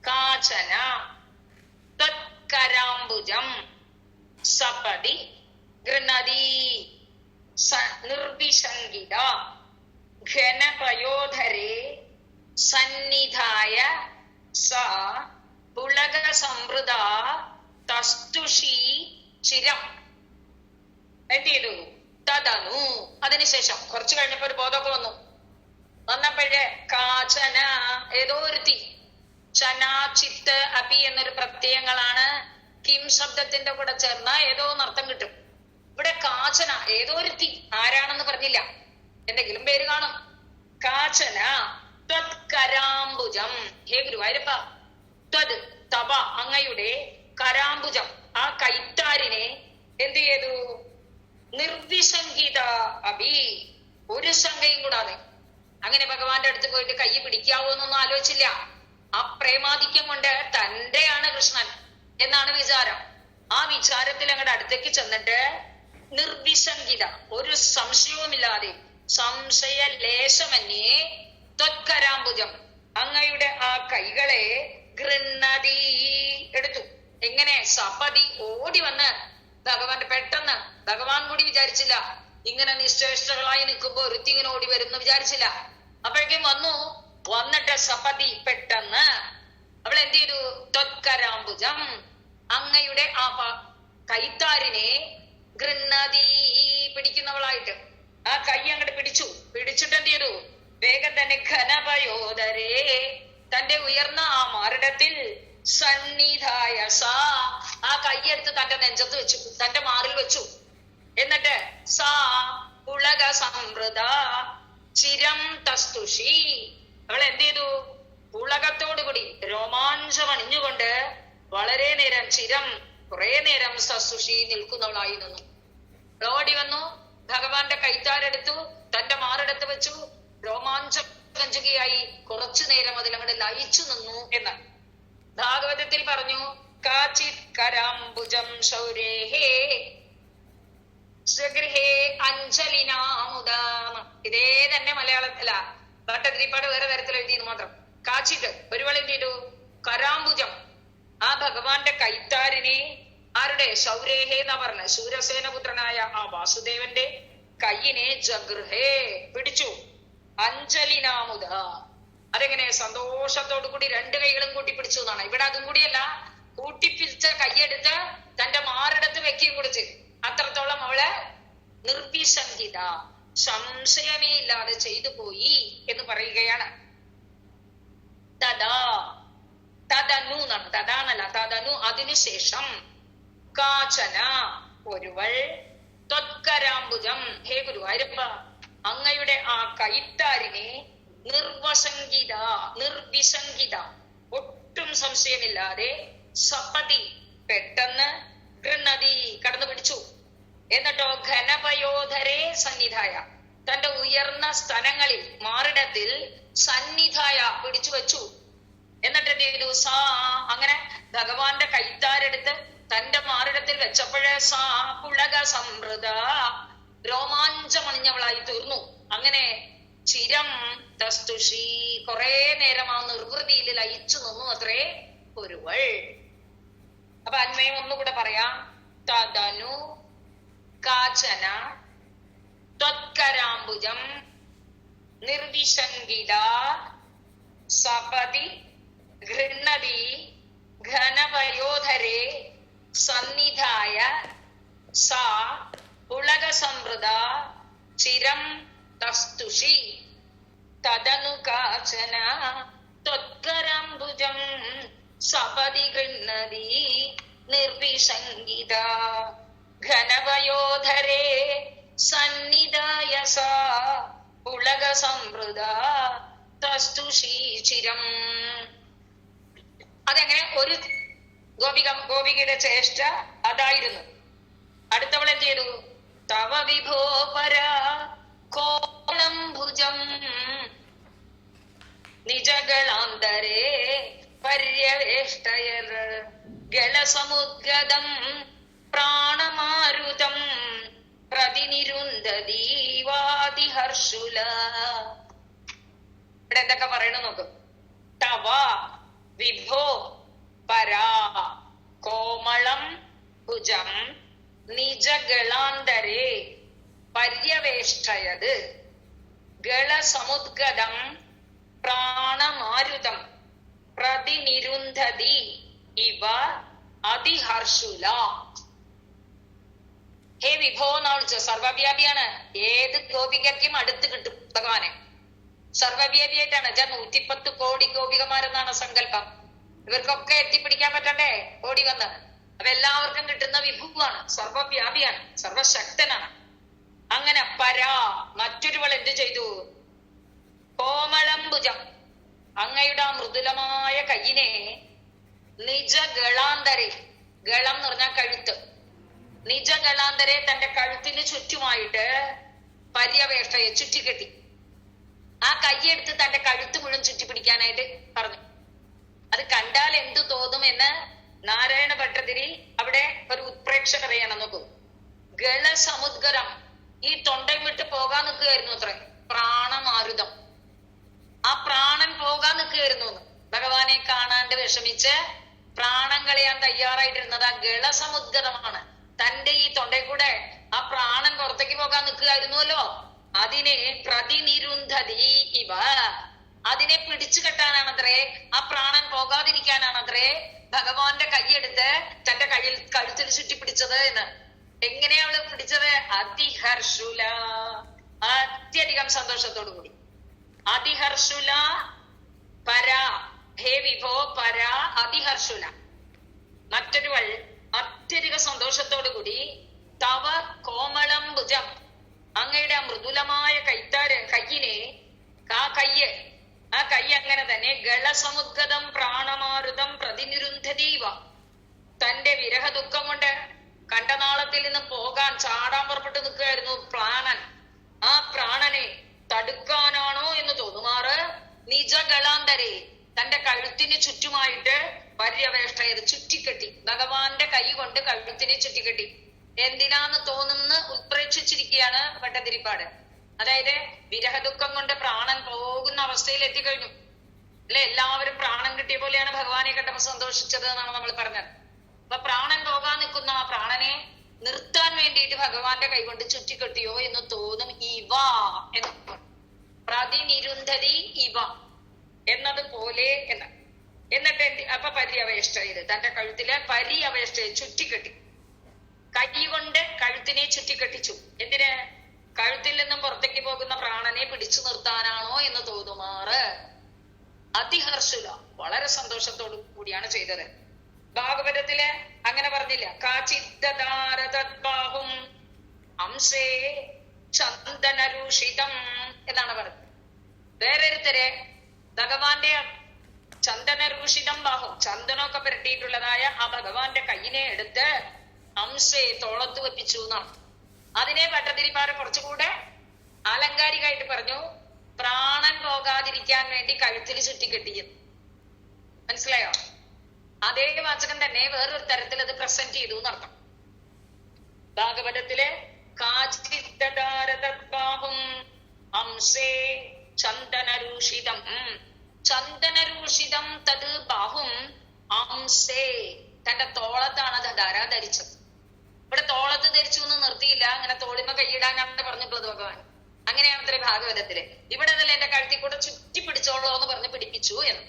കാചന ത്വത്കരാംബുജം സപദി ഗൃഹ്ണതി നിർവിസംഗിത ഘനപയോധരേ സന്നിധായ സാ പുളക സമൃദ്ധ തസ്തുഷീ ചിരം. എന്ത് ചെയ്തു? തദനു, അതിനുശേഷം കുറച്ചു കഴിഞ്ഞപ്പോ ഒരു ബോധമൊക്കെ വന്നപ്പോഴേ കാചന, ഏതോ ഒരുത്തി. ചന ചിത്ത് അപി എന്നൊരു പ്രത്യയങ്ങളാണ് കിം ശബ്ദത്തിന്റെ കൂടെ ചേർന്ന ഏതോ നർത്ഥം കിട്ടും. ഇവിടെ കാചന ഏതോ ഒരുത്തി, ആരാണെന്ന് പറഞ്ഞില്ല, എന്തെങ്കിലും പേര് കാണും. കാചന ത്വത്കരാംബുജം, ഹേ ഗുരുവായൂരപ്പ, ത്വത് തവ അങ്ങയുടെ കരാംബുജം ആ കൈത്താരിനെ എന്ത് ചെയ്തു? നിർവിസംഗിത അഭി, ഒരു ശങ്കയും കൂടാതെ. അങ്ങനെ ഭഗവാന്റെ അടുത്ത് പോയിട്ട് കൈ പിടിക്കാവോ എന്നൊന്നും ആലോചിച്ചില്ല. ആ പ്രേമാധിക്യം കൊണ്ട് തന്റെയാണ് കൃഷ്ണൻ എന്നാണ് വിചാരം. ആ വിചാരത്തിൽ അങ്ങയുടെ അടുത്തേക്ക് ചെന്നിട്ട് നിർവിസംഗിത, ഒരു സംശയവുമില്ലാതെ, സംശയ ലേശമന്യേ ത്വത്കരാംബുജം അങ്ങയുടെ ആ കൈകളെ ഗൃഹ്ണതി എടുത്തു. എങ്ങനെ? സപതി, ഓടി വന്ന് ഭഗവാന്റെ, പെട്ടെന്ന് ഭഗവാൻ കൂടി വിചാരിച്ചില്ല ഇങ്ങനെ നിശ്ചേഷ്ടകളായി നിൽക്കുമ്പോ ഒരുത്തി ഇങ്ങനെ ഓടി വരുന്നു വിചാരിച്ചില്ല. അപ്പോഴേക്കും വന്നിട്ട് സപതി, പെട്ടെന്ന് അവൾ എന്ത് ചെയ്തു? ത്വത്കരാംബുജം അങ്ങയുടെ ആ കൈത്താരിനെ ഗൃഹ്ണതി, പിടിക്കുന്നവളായിട്ട് ആ കൈ അങ്ങോട്ട് പിടിച്ചിട്ട് എന്ത് ചെയ്തു? വേഗം തന്നെ ഘനപയോധരേ, തന്റെ ഉയർന്ന ആ മാറിടത്തിൽ സന്നിധായ സാ, ആ കൈയെടുത്ത് തന്റെ നെഞ്ചത്ത് വെച്ചു, തന്റെ മാറിൽ വെച്ചു. എന്നിട്ട് സാ പുളക സമൃദ്ധ ചിരം തസ്തുഷി, അവൾ എന്ത് ചെയ്തു? പുളകത്തോടുകൂടി രോമാഞ്ചമണിഞ്ഞുകൊണ്ട് വളരെ നേരം, ചിരം കുറെ നേരം സസ്തുഷി നിൽക്കുന്നവളായി നിന്നു. ഓടി വന്നു, ഭഗവാന്റെ കൈത്താരെടുത്തു, തന്റെ മാറെടുത്ത് വെച്ചു, രോമാഞ്ചകഞ്ചുകയായി കുറച്ചു നേരം അതിലങ്ങോട്ട് ലയിച്ചു നിന്നു എന്ന് ഭാഗവതത്തിൽ പറഞ്ഞു. കാചിത് കരാംബുജം ശൗരേഹേ സ്വഗൃഹേ അഞ്ജലിനാമുദാം. ഇതേ തന്നെ മലയാളത്തില ഭട്ടതിരിപ്പാട് വേറെ തരത്തിൽ എഴുതിയെന്ന് മാത്രം. കാച്ചിട്ട് ഒരുവൾ എന്ത് ചെയ്തു? കരാംബുജം, ആ ഭഗവാന്റെ കൈത്താരിനെ, ആരുടെ? ശൗരേഹേ എന്നാ പറഞ്ഞ ശൂരസേനപുത്രനായ ആ വാസുദേവന്റെ കയ്യിനെ ജഗൃഹേ പിടിച്ചു. അഞ്ജലിനാമുദ, അതെങ്ങനെ? സന്തോഷത്തോടു കൂടി രണ്ട് കൈകളും കൂട്ടിപ്പിടിച്ചു എന്നാണ്. ഇവിടെ അതും കൂടിയല്ല, കൂട്ടിപ്പിടിച്ച കൈയെടുത്ത് തന്റെ മാറിടത്ത് വെക്കുകയും കുടിച്ച്. അത്രത്തോളം അവള് നിർവിസംഗിത, സംശയമേ ഇല്ലാതെ ചെയ്തു പോയി എന്ന് പറയുകയാണ്. തദാ, തദനു എന്നാണ്, തദാന്നല്ല, തദനു അതിനുശേഷം, കാചന ഒരുവൾ, ത്വത്കരാംബുജം, ഹേ ഗുരുവായൂരപ്പ അങ്ങയുടെ ആ കൈത്താരിനെ നിർവസംഗിത, നിർവിസംഗിത, ഒട്ടും സംശയമില്ലാതെ, സപതി പെട്ടെന്ന്, ഗൃണതി കടന്നു പിടിച്ചു. എന്നിട്ടോ ഘനപയോധരേ സന്നിധായ, തന്റെ ഉയർന്ന സ്ഥലങ്ങളിൽ മാറിടത്തിൽ സന്നിധായ പിടിച്ചു വെച്ചു. എന്നിട്ട് എന്ത് ചെയ്തു? സാ, അങ്ങനെ ഭഗവാന്റെ കൈത്താരെടുത്ത് തന്റെ മാറിടത്തിൽ വെച്ചപ്പോഴേ സാ പുളക സമൃത, രോമാഞ്ചമണിഞ്ഞവളായി തീർന്നു. അങ്ങനെ ചിരം തസ്തുഷി, കുറെ നേരം ആ നിർവൃതിയിൽ ലയിച്ചു നിന്നു അത്രേ ഒരുവൾ. അപ്പൊ അന്വയം ഒന്നുകൂടെ പറയാം. തദനു കാചന ത്വത്കരാംബുജം നിർവിസംഗിത സപതി ഗൃഹണതി ഘനവയോധരേ സന്നിധായ സാ പുളക സമൃത ചിരം തസ്തുഷി. തദനു കാചന ത്വത്കരാംബുജം സപതി ഗൃഹണതി നിർവിസംഗിത ഘനവയോധരേ സന്നിധായ സാ പുളക സമൃത തസ്തുഷി ചിരം. അതെങ്ങനെ? ഒരു ഗോപികയുടെ ചേഷ്ട അതായിരുന്നു. അടുത്തവൾ എന്ത് ചെയ്തു? തവ വിഭോ പര കോളം ഭുജം നിജകളാന്തരേ പര്യവേഷ്ടയർ ഗളസമുദ്ഗതം പ്രാണമാരുതം പ്രതിനിരുന്ധദീവാതിഹർഷുല. ഇവിടെ എന്തൊക്കെ പറയണു നോക്ക്. തവ വിഭോ പരാ കോമളം ഭുജം നിജഗളാന്തരേ പര്യവേഷ്ടയത് ഗളസമുദ്ഗതം പ്രാണമാരുതം പ്രതിനിരുന്ധതി ഇവ അതിഹർഷുല. ഹേ വിഭോ എന്നാണ് വിളിച്ചത്. സർവവ്യാപിയാണ്. ഏത് ഗോപികയ്ക്കും അടുത്ത് കിട്ടും ഭഗവാനെ. സർവവ്യാപിയായിട്ടാണ്. 110 കോടി ഗോപികമാരെന്നാണ് സങ്കല്പം. ഇവർക്കൊക്കെ എത്തിപ്പിടിക്കാൻ പറ്റണ്ടേ? ഓടി വന്ന്. അപ്പൊ എല്ലാവർക്കും കിട്ടുന്ന വിഭുവാണ്, സർവവ്യാപിയാണ്, സർവശക്തനാണ്. അങ്ങനെ പരാ മറ്റൊരുവൾ എന്ത് ചെയ്തു? കോമളംബുജം അങ്ങയുടെ ആ മൃദുലമായ കയ്യിനെ നിജഗളാന്തരെ, ഗളം എന്ന് പറഞ്ഞാൽ കഴുത്ത്, നിജഗളാന്തരെ തന്റെ കഴുത്തിന് ചുറ്റുമായിട്ട് പര്യവേഷ്ടയെ ചുറ്റിക്കെട്ടി. ആ കൈയെടുത്ത് തന്റെ കഴുത്ത് മുഴുവൻ ചുറ്റിപ്പിടിക്കാനായിട്ട് പറഞ്ഞു. അത് കണ്ടാൽ എന്തു തോന്നും എന്ന് നാരായണ ഭട്ടതിരി അവിടെ ഒരു ഉത്പ്രേക്ഷ പറയണം. നോക്കൂ, ഗളസമുദ്ഗരം, ഈ തൊണ്ടയും വിട്ട് പോകാൻ നിൽക്കുകയായിരുന്നു അത്ര. പ്രാണമാരുതം, ആ പ്രാണൻ പോകാൻ നിൽക്കുകയായിരുന്നു. ഭഗവാനെ കാണാണ്ട് വിഷമിച്ച് പ്രാണൻ കളയാൻ തയ്യാറായിട്ടിരുന്നത് ആ ഗളസമുദ്ഗതമാണ്. തന്റെ ഈ തൊണ്ടയിൽ കൂടെ ആ പ്രാണൻ പുറത്തേക്ക് പോകാൻ നിൽക്കുകയായിരുന്നുവല്ലോ. അതിനെ പ്രതിനിരുന്ധതി ഇവ, അതിനെ പിടിച്ചു കെട്ടാനാണത്രേ, ആ പ്രാണൻ പോകാതിരിക്കാനാണത്രേ ഭഗവാന്റെ കൈയെടുത്ത് തന്റെ കഴുത്തിൽ ചുറ്റിപ്പിടിച്ചത് എന്ന്. എങ്ങനെയാ അവള് പിടിച്ചത്? അതിഹർഷുല, അത്യധികം സന്തോഷത്തോടു കൂടി. അതിഹർഷുല പര, ഹേ വിഭോ പര അതിഹർഷുല. മറ്റൊരുവൾ അത്യധിക സന്തോഷത്തോടു കൂടി തവ കോമളം ഭുജം, അങ്ങയുടെ ആ മൃദുലമായ കയ്യിനെ, ആ കയ്യ് അങ്ങനെ തന്നെ ഗളസമുദ്ഗതം പ്രാണമാരുതം പ്രതിനിരുന്ധതീവ, തന്റെ വിരഹ ദുഃഖം കൊണ്ട് കണ്ടനാളത്തിൽ നിന്ന് പോകാൻ ചാടാൻ പുറപ്പെട്ടു നിൽക്കുകയായിരുന്നു പ്രാണൻ. ആ പ്രാണനെ തടുക്കാനാണോ എന്ന് തോന്നുമാറ് നിജഗളാന്തരെ തന്റെ കഴുത്തിന് ചുറ്റുമായിട്ട് പര്യവേഷ്ടയത് ചുറ്റിക്കെട്ടി. ഭഗവാന്റെ കൈ കൊണ്ട് കഴുത്തിനെ ചുറ്റിക്കെട്ടി. എന്തിനാന്ന് തോന്നുന്ന ഉത്പ്രേക്ഷിച്ചിരിക്കുകയാണ് ഭട്ടതിരിപ്പാട്. അതായത് വിരഹദുഃഖം കൊണ്ട് പ്രാണൻ പോകുന്ന അവസ്ഥയിൽ എത്തിക്കഴിഞ്ഞു അല്ലെ. എല്ലാവരും പ്രാണൻ കിട്ടിയ പോലെയാണ് ഭഗവാനെ കണ്ടപ്പോൾ സന്തോഷിച്ചത് എന്നാണ് നമ്മൾ പറഞ്ഞത്. അപ്പൊ പ്രാണൻ പോകാൻ നിൽക്കുന്ന ആ പ്രാണനെ നിർത്താൻ വേണ്ടിയിട്ട് ഭഗവാന്റെ കൈകൊണ്ട് ചുറ്റിക്കെട്ടിയോ എന്ന് തോന്നും. ഇവ എന്ന് പ്രതിനിരുന്ധതി ഇവ എന്നതുപോലെ എന്ന്. എന്നിട്ട് അപ്പൊ പര്യവേഷ്ട ചെയ്ത് തന്റെ കഴുത്തിലെ പര്യവേഷ്ട ചുറ്റിക്കെട്ടി, കൈ കൊണ്ട് കഴുത്തിനെ ചുറ്റിക്കെട്ടിച്ചു. എന്തിന്? കഴുത്തിൽ നിന്നും പുറത്തേക്ക് പോകുന്ന പ്രാണനെ പിടിച്ചു നിർത്താനാണോ എന്ന് തോന്നുമാറ് അതിഹർഷുല വളരെ സന്തോഷത്തോടു കൂടിയാണ് ചെയ്തത്. ഭാഗവതത്തില് അങ്ങനെ പറഞ്ഞില്ല. കാചിദ്ദാരതദ്ബാഹും അംസേ ചന്ദനരൂഷിതം എന്നാണ് പറഞ്ഞത്. വേറൊരുത്തര് ഭഗവാന്റെ ചന്ദനരൂഷിതം ബാഹും ചന്ദനമൊക്കെ പുരട്ടിയിട്ടുള്ളതായ ആ ഭഗവാന്റെ കയ്യിനെ എടുത്ത് അംസേ തോളത്ത് വെപ്പിച്ചു എന്നാണ്. അതിനെ ഭട്ടതിരിപ്പാട് കുറച്ചുകൂടെ ആലങ്കാരികമായിട്ട് പറഞ്ഞു, പ്രാണൻ പോകാതിരിക്കാൻ വേണ്ടി കഴുത്തിൽ ചുറ്റിക്കെട്ടിയത്. മനസ്സിലായോ? അതേ വാചകം തന്നെ വേറൊരു തരത്തിൽ അത് പ്രസന്റ് ചെയ്തു എന്നർത്ഥം. ഭാഗവതത്തില് കാചിദ്ദാരതദ്ബാഹും അംസേ ചന്ദനരൂഷിതം ചന്ദനരൂഷിതം തത് ബാഹും അംസേ തന്റെ തോളത്താണ് ധാര ധരിച്ചത്. ഇവിടെ തോളത്ത് ധരിച്ചു എന്ന് നിർത്തിയില്ല, അങ്ങനെ തോളിമ കൈയിടാനാണ് പറഞ്ഞിട്ടുള്ളത് ഭഗവാൻ. അങ്ങനെയാണ് അത്ര ഭാഗവതത്തില്. ഇവിടെ അതല്ല എന്റെ കഴുത്തിൽ കൂടെ ചുറ്റി പിടിച്ചോളോ എന്ന് പറഞ്ഞ് പിടിപ്പിച്ചു എന്ന്.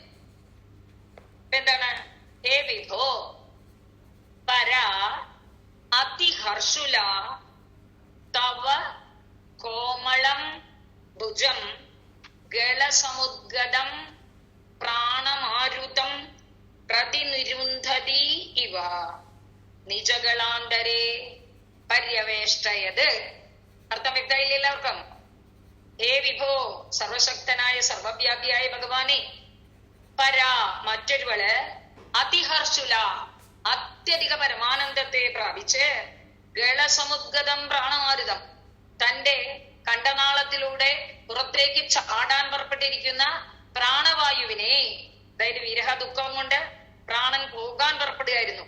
എന്താണ്? ഹേ വിഭോ പര അതിഹർഷുല തവ കോമളം ഭുജം ഗളസമുദ്ഗതം പ്രാണമാരുതം പ്രതിനിരുന്ധതി ഇവ നിജകളാന്തരേ പര്യവേഷ്ടയത്. അർത്ഥം വ്യക്തമായില്ല എല്ലാവർക്കും? ഹേ വിഭോ സർവശക്തനായ സർവവ്യാപിയായ ഭഗവാനെ, പരാ മറ്റൊരുവള് അതിഹർഷുല അത്യധിക പരമാനന്ദത്തെ പ്രാപിച്ച് ഗളസമുദ്ഗതം പ്രാണമാരുതം തന്റെ കണ്ടനാളത്തിലൂടെ പുറത്തേക്ക് ചാടാൻ പുറപ്പെട്ടിരിക്കുന്ന പ്രാണവായുവിനെ, അതായത് വിരഹ ദുഃഖം കൊണ്ട് പ്രാണൻ പോകാൻ പുറപ്പെടുകയായിരുന്നു,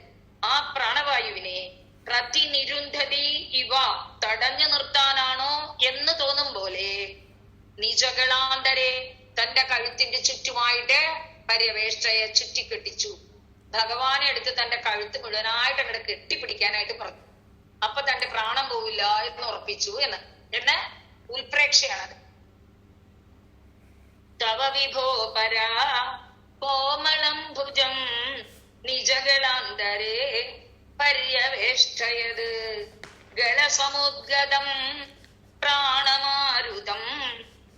ആ പ്രാണവായുവിനെ പ്രതിനിരുന്ധതി ഇവ തടഞ്ഞു നിർത്താനാണോ എന്ന് തോന്നും പോലെ നിജകളാന്തരെ തന്റെ കഴുത്തിന്റെ ചുറ്റുമായിട്ട് പര്യവേഷ്ടയെ ചുറ്റിക്കെട്ടിച്ചു. ഭഗവാനെ എടുത്ത് തന്റെ കഴുത്ത് മുഴുവനായിട്ട് അങ്ങോട്ട് കെട്ടിപ്പിടിക്കാനായിട്ട് പറഞ്ഞു. അപ്പൊ തന്റെ പ്രാണം പോവില്ല എന്ന് ഉറപ്പിച്ചു എന്ന് ഉൽപ്രേക്ഷയാണത്. തവ വിഭോ പരാ കോമളം ഭുജം നിജകളാന്തരേ പര്യവേഷ്ടയത് ഗളസമുദ്ഗതം പ്രാണമാരുതം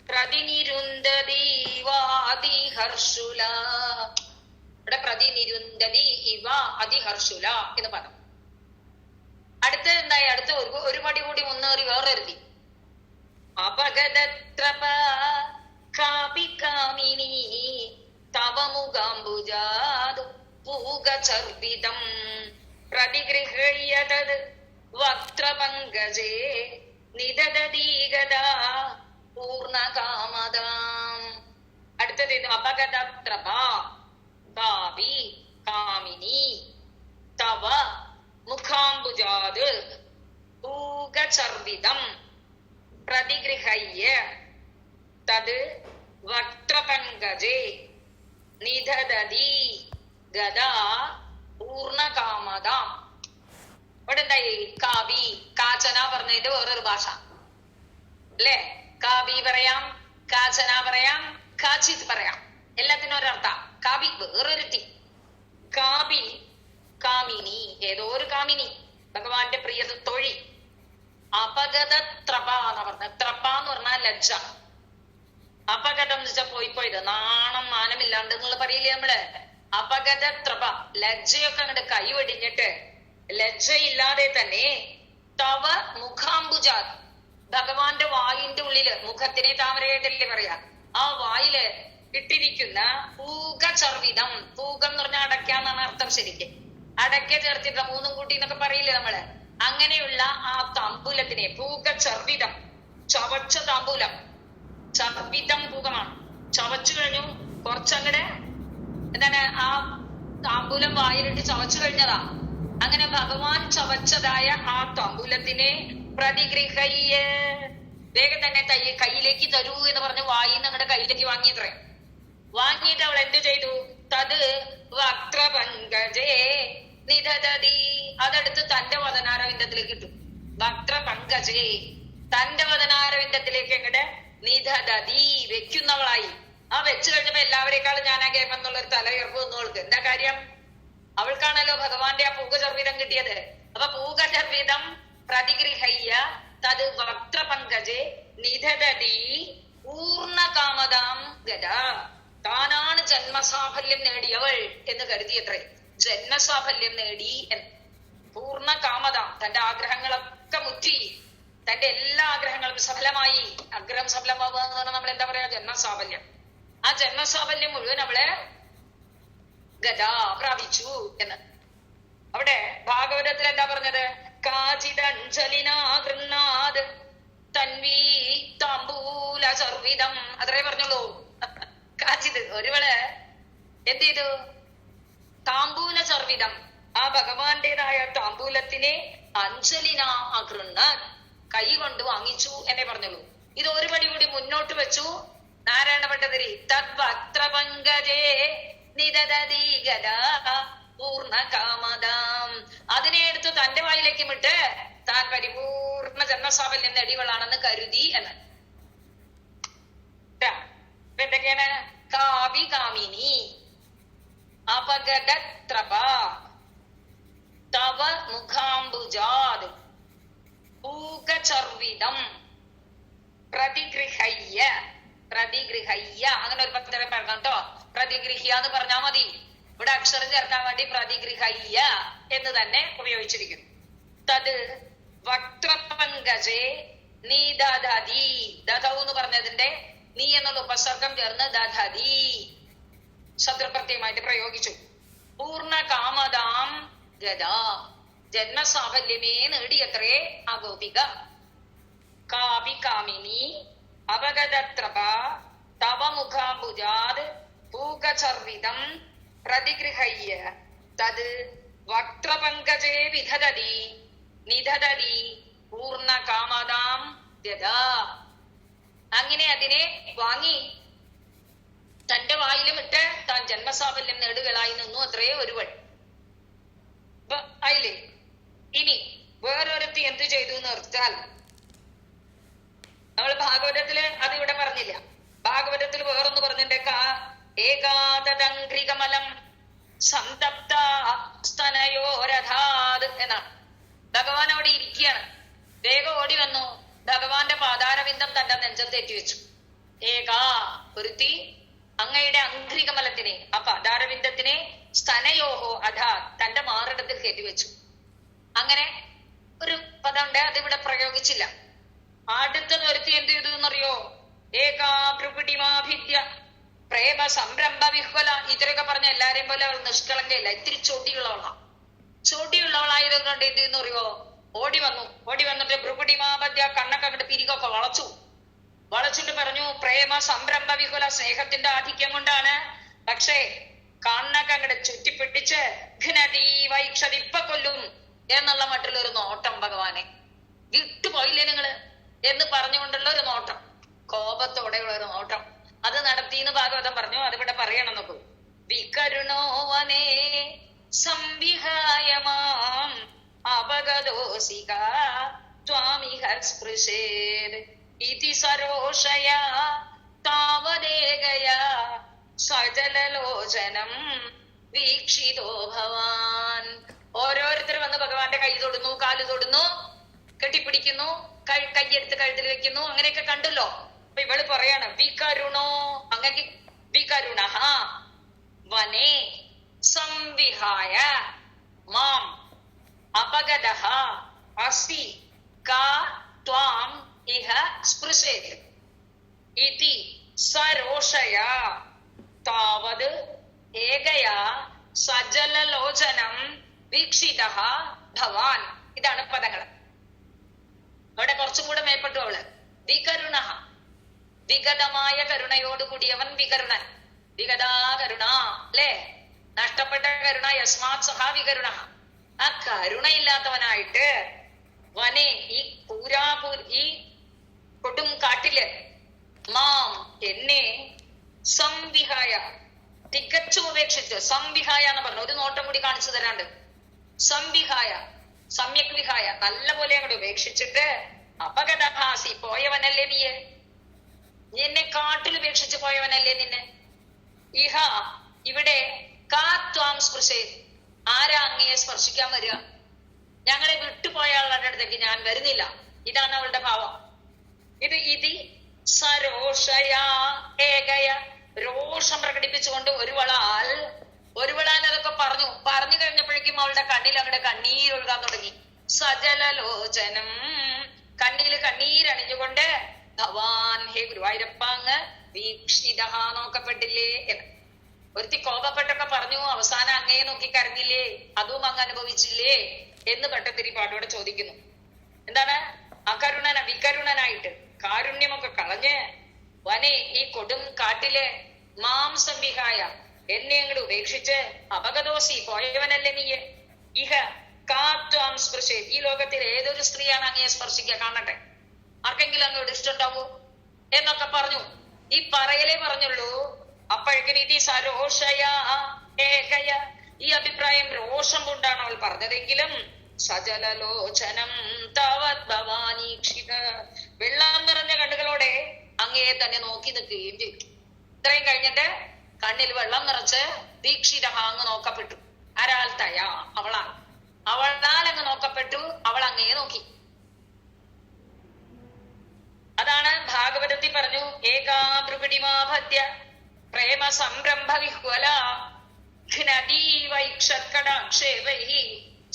പ്രതിനിരുന്ധതീവാതിഹർഷുല. ഇവിടെ പ്രതിനിരുന്ധതി ഇവ അതിഹർഷുല എന്ന് പറഞ്ഞു. അടുത്ത എന്തായി? അടുത്ത ഒരു പടി കൂടി മുന്നേറി വേറൊരുതി. അപഗതത്രപ കാപി കാമിനി തവ മുഖാംബുജാത് പൂഗചർവിതം പ്രതിഗൃഹ്യതത് വക്ത്രപങ്കജേ നിദദീഗദാ പൂർണകാമദാം. അടുത്തത് അപഗതത്രപ കാപി കാമിനി തവ മുഖാംബുജാത് പൂഗചർവിതം പ്രതിഗൃഹ്യ തത് വക്ത്രപങ്കജേ നിദദതി ഗദാ പൂർണകാമദാം. ഇവിടെ എന്തായി? കാബി കാചന പറഞ്ഞതിന്റെ വേറൊരു ഭാഷ അല്ലേ? കാബി പറയാം, കാചന പറയാം, കാച്ചിത് പറയാം, എല്ലാത്തിനും ഒരർത്ഥ. കാബി വേറൊരുത്തി, കാബി കാമിനി ഏതോ ഒരു കാമിനി, ഭഗവാന്റെ പ്രിയ തൊഴി. അപഗത ത്രപ എന്ന് പറഞ്ഞ, ത്രപ എന്ന് പറഞ്ഞാൽ ലജ്ജ. അപഗതം എന്ന് വെച്ചാൽ പോയിപ്പോയത്, നാണം മാനമില്ലാണ്ട് എന്നുള്ള പറയില്ലേ നമ്മള്. അപഗത ത്രപ ലജ്ജയൊക്കെ അങ്ങോട്ട് കൈവെടിഞ്ഞിട്ട് ലജ്ജയില്ലാതെ തന്നെ തവ മുഖാംബുജാ ഭഗവാന്റെ വായിന്റെ ഉള്ളില്, മുഖത്തിനെ താമരയായിട്ടല്ലേ പറയാ, ആ വായില് ഇട്ടിരിക്കുന്ന പൂഗചർവിതം, പൂകം എന്ന് പറഞ്ഞാൽ അടയ്ക്കാന്നാണ് അർത്ഥം. ശരിക്കും അടയ്ക്ക ചേർത്തിട്ടുള്ള മൂന്നും കൂട്ടി എന്നൊക്കെ പറയില്ലേ നമ്മള്. അങ്ങനെയുള്ള ആ താമ്പൂലത്തിനെ പൂഗചർവിതം, ചവച്ച താമ്പൂലം, ചർവിതം പൂകമാണ്. ചവച്ചു കഴിഞ്ഞു കുറച്ചങ്ങടെ എന്താണ് ആ താമ്പൂലം വായിലിട്ട് ചവച്ചു കഴിഞ്ഞതാ. അങ്ങനെ ഭഗവാൻ ചവച്ചതായ ആ താമ്പൂലത്തിനെ പ്രതിഗൃഹ്യ വേഗം തന്നെ കയ്യിലേക്ക് തരൂ എന്ന് പറഞ്ഞ് വായിന്ന് അങ്ങടെ കയ്യിലേക്ക് വാങ്ങിയത്രേ. വാങ്ങിയിട്ട് അവൾ എന്ത് ചെയ്തു? തത് വക്രപങ്കജേ നിധദതി, അതെടുത്ത് തന്റെ വദനാരവിന്ദത്തിലേക്ക് ഇട്ടു. വക്രപങ്കജേ, തന്റെ വദനാരവിന്ദത്തിലേക്ക് അങ്ങടെ നിധദതി, വെക്കുന്നവളായി. ആ വെച്ചു കഴിഞ്ഞപ്പോ എല്ലാവരെക്കാളും ഞാനാ കേൾപ്പെന്നുള്ളൊരു തലയുറപ്പ് വന്നു അവൾക്ക്. എന്താ കാര്യം? അവൾക്കാണല്ലോ ഭഗവാന്റെ ആ പൂഗചർവിതം കിട്ടിയത്. അപ്പൊ പൂഗചർവിതം പ്രതിഗൃഹയ്യ തത് വക്രപങ്കജേ നിധദതി പൂർണ്ണകാമതാം ഗത. താനാണ് ജന്മസാഫല്യം നേടിയവൾ എന്ന് കരുതിയത്രേ. ജന്മസാഫല്യം നേടി എന്ന്. പൂർണ്ണകാമതാം, തന്റെ ആഗ്രഹങ്ങളൊക്കെ മുറ്റി, തന്റെ എല്ലാ ആഗ്രഹങ്ങളും സഫലമായി. ആഗ്രഹം സഫലമാവുക എന്ന് പറഞ്ഞാൽ നമ്മൾ എന്താ പറയാ? ജന്മസാഫല്യം. ആ ജന്മസാഫല്യം മുഴുവൻ അവളെ ഗതാ പ്രാപിച്ചു എന്ന്. അവിടെ ഭാഗവതത്തിൽ എന്താ പറഞ്ഞത്? കാചിതഞ്ജലിനാഗൃഹാത് തൻവീ താംബൂല ചർവിതം, അത്രേ പറഞ്ഞോളൂ. കാചിത്, ഒരുവള് എന്ത് ചെയ്തു? താംബൂല ചർവിതം, ആ ഭഗവാന്റേതായ താംബൂലത്തിനെ അഞ്ജലിനാ അഗൃഹാത്, കൈ കൊണ്ട് വാങ്ങിച്ചു എന്നേ പറഞ്ഞുള്ളൂ. ഇത് ഒരു പടി കൂടി മുന്നോട്ട് വെച്ചു നാരായണ ഭട്ടതിരി. തദ്വക്രപങ്കജേ നിധദതി ഗദാ പൂർണ്ണകാമദാം, അതിനെ എടുത്ത് തന്റെ വായിലേക്ക് വിട്ട് താൻ പരിപൂർണ ജന്മസാഫല്യം നേടിയവളാണെന്ന് കരുതി എന്ന്. എന്തൊക്കെയാണ്? കാവി കാമിനി അപഗതത്രപ തവ മുഖാംബുജാത് പൂകചർവിതം പ്രതിഗൃഹയ്യ. പ്രതിഗൃഹയ്യ, അങ്ങനെ ഒരു പത്രം പറയണം കേട്ടോ. പ്രതിഗൃഹ്യ എന്ന് പറഞ്ഞാൽ മതി. ഇവിടെ അക്ഷരം ചേർക്കാൻ വേണ്ടി പ്രതിഗൃഹയ്യ എന്ന് തന്നെ ഉപയോഗിച്ചിരിക്കുന്നു. തത് വക്രപങ്കജേ നീദധതി, ദധൗ എന്ന് പറഞ്ഞതിന്റെ നീ എന്നുള്ള ഉപസർഗം ചേർന്ന് ദധതി ശത്രുപ്രത്യമായിട്ട് പ്രയോഗിച്ചു. പൂർണ്ണ കാമതാം ഗദാ, ജന്മസാഫല്യമേ നേടിയത്രേ ആ ഗോപിക. കാവി കാമിനി അപഗതത്രപ തവ മുഖാംബുജാത് പൂകചർവിതം പ്രതിഗൃഹയ്യ തത് വക്രപങ്കജേ വിധദതി നിധദതി പൂർണ്ണ കാമതാം ഗദാ. അങ്ങനെ അതിനെ വാങ്ങി തന്റെ വായിലും ഇട്ട് താൻ ജന്മസാഫല്യം നേടുകളായി നിന്നു അത്രേ ഒരുവൾ. ആയില്ലേ? ഇനി വേറൊരുത്തി എന്തു ചെയ്തു എന്ന് ഓർത്താൽ, നമ്മൾ ഭാഗവതത്തില് അത് ഇവിടെ പറഞ്ഞില്ല. ഭാഗവതത്തിൽ വേറൊന്ന് പറഞ്ഞിട്ടുണ്ട്. ഏകാതതംഘ്രികമലം സംതപ്ത സ്തനയോരഥാത് എന്നാണ്. ഭഗവാൻ അവിടെ ഇരിക്കുകയാണ്. വേഗം ഓടി വന്നു ഭഗവാന്റെ പാതാരവിന്ദം തന്റെ നെഞ്ചത്തേറ്റി വെച്ചു. ഏകാ, ഒരുത്തി അങ്ങയുടെ അംഘ്രികമലത്തിനെ, ആ പാതാരവിന്ദത്തിനെ സ്തനയോഹോ അധാ, തന്റെ മാറിടത്തിൽ കയറ്റിവെച്ചു. അങ്ങനെ ഒരു പദമുണ്ട്, അതിവിടെ പ്രയോഗിച്ചില്ല. അടുത്തത് ഒരുത്തി എന്ത് ചെയ്തു എന്നറിയോ? ഏകാഭ്രുപിടിമാഭിദ്യ പ്രേമ സംരംഭ വിഹ്വല. ഇത്രയൊക്കെ പറഞ്ഞ എല്ലാരെയും പോലെ അവൾ നിഷ്കളങ്കയില്ല, ഇത്തിരി ചൊടിയുള്ളവളാ. ചൊടിയുള്ളവളായതുകൊണ്ട് എന്ത് ചെയ്യുന്നു അറിയോ? ഓടി വന്നു. ഓടി വന്നിട്ട് ഭ്രുപിടിമാപദ്യ, കണ്ണൊക്കെ അങ്ങോട്ട് പിരികൊക്കെ വളച്ചിട്ട് പറഞ്ഞു, പ്രേമ സംരംഭ വിഹുല, സ്നേഹത്തിന്റെ ആധിക്യം കൊണ്ടാണ്. പക്ഷേ കണ്ണൊക്കെ അങ്ങോട്ട് ചുറ്റിപ്പിടിച്ച് ഘ്നതി വൈക്ഷതി, ഇപ്പൊ കൊല്ലും എന്നുള്ള മറ്റുള്ളൊരു നോട്ടം ഭഗവാനെ. വിട്ടുപോയില്ലേ നിങ്ങള് എന്ന് പറഞ്ഞുകൊണ്ടുള്ള ഒരു നോട്ടം, കോപത്തോടെയുള്ള ഒരു നോട്ടം, അത് നടത്തിന്ന് ഭാഗവതം പറഞ്ഞു. അതിവിടെ പറയണം നോക്കൂ. വികരുണോവനേ സംവിഹായമാം അപഗതോസിക ത്വാമിഹ സ്പൃശേത് ഇതി സരോഷയാ താവദേഗയാ സജലലോചനം വീക്ഷിതോ ഭവാൻ. ഓരോരുത്തർ വന്ന് ഭഗവാന്റെ കൈ തൊടുന്നു, കാല് തൊടുന്നു, കെട്ടിപ്പിടിക്കുന്നു, കൈയെടുത്ത് കഴുത്തിൽ വെക്കുന്നു, അങ്ങനെയൊക്കെ കണ്ടല്ലോ. അപ്പൊ ഇവള് പറയാണ് വികരുണോ, അങ്ങനെ വികരുണ വനേ സംവിഹായ മാം അപഗതഃ അസി കാ ത്വാം ഇഹ സ്പൃശേത് ഇതി സരോഷയാ താവത് ഏകയാ സജലലോചനം വീക്ഷിതഃ ഭവാൻ. ഇതാണ് പദങ്ങൾ. അവിടെ കുറച്ചും കൂടെ മേപ്പെട്ടു അവള്. വികരുണ, വിഗതമായ കരുണയോട് കൂടിയവൻ വികരുണൻ. വിഗതാ കരുണ അല്ലേ? നഷ്ടപ്പെട്ട കരുണ, യസ്മാത് സഹാ വികരുണ. ആ കരുണയില്ലാത്തവനായിട്ട് വനെ, ഈ കൊടും കാട്ടില് മാം എന്നെ സംവിഹായ തികച്ചും ഉപേക്ഷിച്ച്, സംവിഹായ എന്ന് പറഞ്ഞു. ഒരു നോട്ടം കൂടി കാണിച്ചു തരാണ്ട്. സംവിഹായ, സമ്യക് വിഹായ, നല്ല പോലെ അങ്ങോട്ട് ഉപേക്ഷിച്ചിട്ട് അപകടഹാസി പോയവനല്ലേ നീ എന്നെ കാട്ടിൽ ഉപേക്ഷിച്ച് പോയവനല്ലേ നിന്നെ. ഇഹ ഇവിടെ കാത്വാം സ്പൃശേ, ആരാ അങ്ങയെ സ്പർശിക്കാൻ വരിക? ഞങ്ങളെ വിട്ടുപോയ ആളുടെ അടുത്തേക്ക് ഞാൻ വരുന്നില്ല. ഇതാണ് അവളുടെ ഭാവം. ഇത് ഇതി സരോഷയാ ഏകയ, രോഷം പ്രകടിപ്പിച്ചുകൊണ്ട് ഒരു വളാൽ അതൊക്കെ പറഞ്ഞു കഴിഞ്ഞപ്പോഴേക്കും അവളുടെ കണ്ണിൽ അങ്ങടെ കണ്ണീരൊഴുകാൻ തുടങ്ങി. സജലലോചനം, കണ്ണിൽ കണ്ണീരണിഞ്ഞുകൊണ്ട് ഭവാൻ, ഹേ ഗുരുവായൂരപ്പ അങ്ങ് വീക്ഷിത നോക്കപ്പെട്ടില്ലേ എന്ന്. ഒരുത്തി കോപപ്പെട്ടൊക്കെ പറഞ്ഞു, അവസാനം അങ്ങയെ നോക്കി കരഞ്ഞില്ലേ, അതും അങ്ങ് അനുഭവിച്ചില്ലേ എന്ന് ഭട്ടതിരിപ്പാടോടെ ചോദിക്കുന്നു. എന്താണ്? വികരുണനായിട്ട് കാരുണ്യമൊക്കെ കളഞ്ഞ് വനെ ഈ കൊടും കാട്ടിലെ മാംസം വിഹായ എന്നെ അങ്ങോട്ട് ഉപേക്ഷിച്ച് അപകടോസി പോയവനല്ലേ നീ. ഇഹ കാത്വാം സ്പൃശേ, ഈ ലോകത്തിൽ ഏതൊരു സ്ത്രീയാണ് അങ്ങയെ സ്പർശിക്കുക? കാണട്ടെ, ആർക്കെങ്കിലും അങ്ങോട്ട് ഇഷ്ടമുണ്ടാവൂ എന്നൊക്കെ പറഞ്ഞു. ഈ പറയലേ പറഞ്ഞുള്ളൂ. അപ്പോഴേക്കും ഇതി സരോഷയ ഏകയ, ഈ അഭിപ്രായം രോഷം കൊണ്ടാണ് അവൾ പറഞ്ഞതെങ്കിലും സജലലോചനം താവത് ഭവാനീക്ഷിത, വെള്ളം നിറഞ്ഞ കണ്ണുകളോടെ അങ്ങയെ തന്നെ നോക്കി നിൽക്കുകയും ചെയ്തു. ഇത്രയും കഴിഞ്ഞിട്ട് കണ്ണിൽ വെള്ളം നിറച്ച് ദീക്ഷിത അങ്ങ് നോക്കപ്പെട്ടു. ആരാൽ? തയാ, അവളാൽ അങ്ങ് നോക്കപ്പെട്ടു. അവൾ അങ്ങയെ നോക്കി. അതാണ് ഭാഗവതത്തിൽ പറഞ്ഞു, ഏകാഭൃപിടിമാഭദ്യ പ്രേമ സംരംഭ വിഹ്വല ഘ്നദീവൈക്ഷത്കടാക്ഷേപൈഹി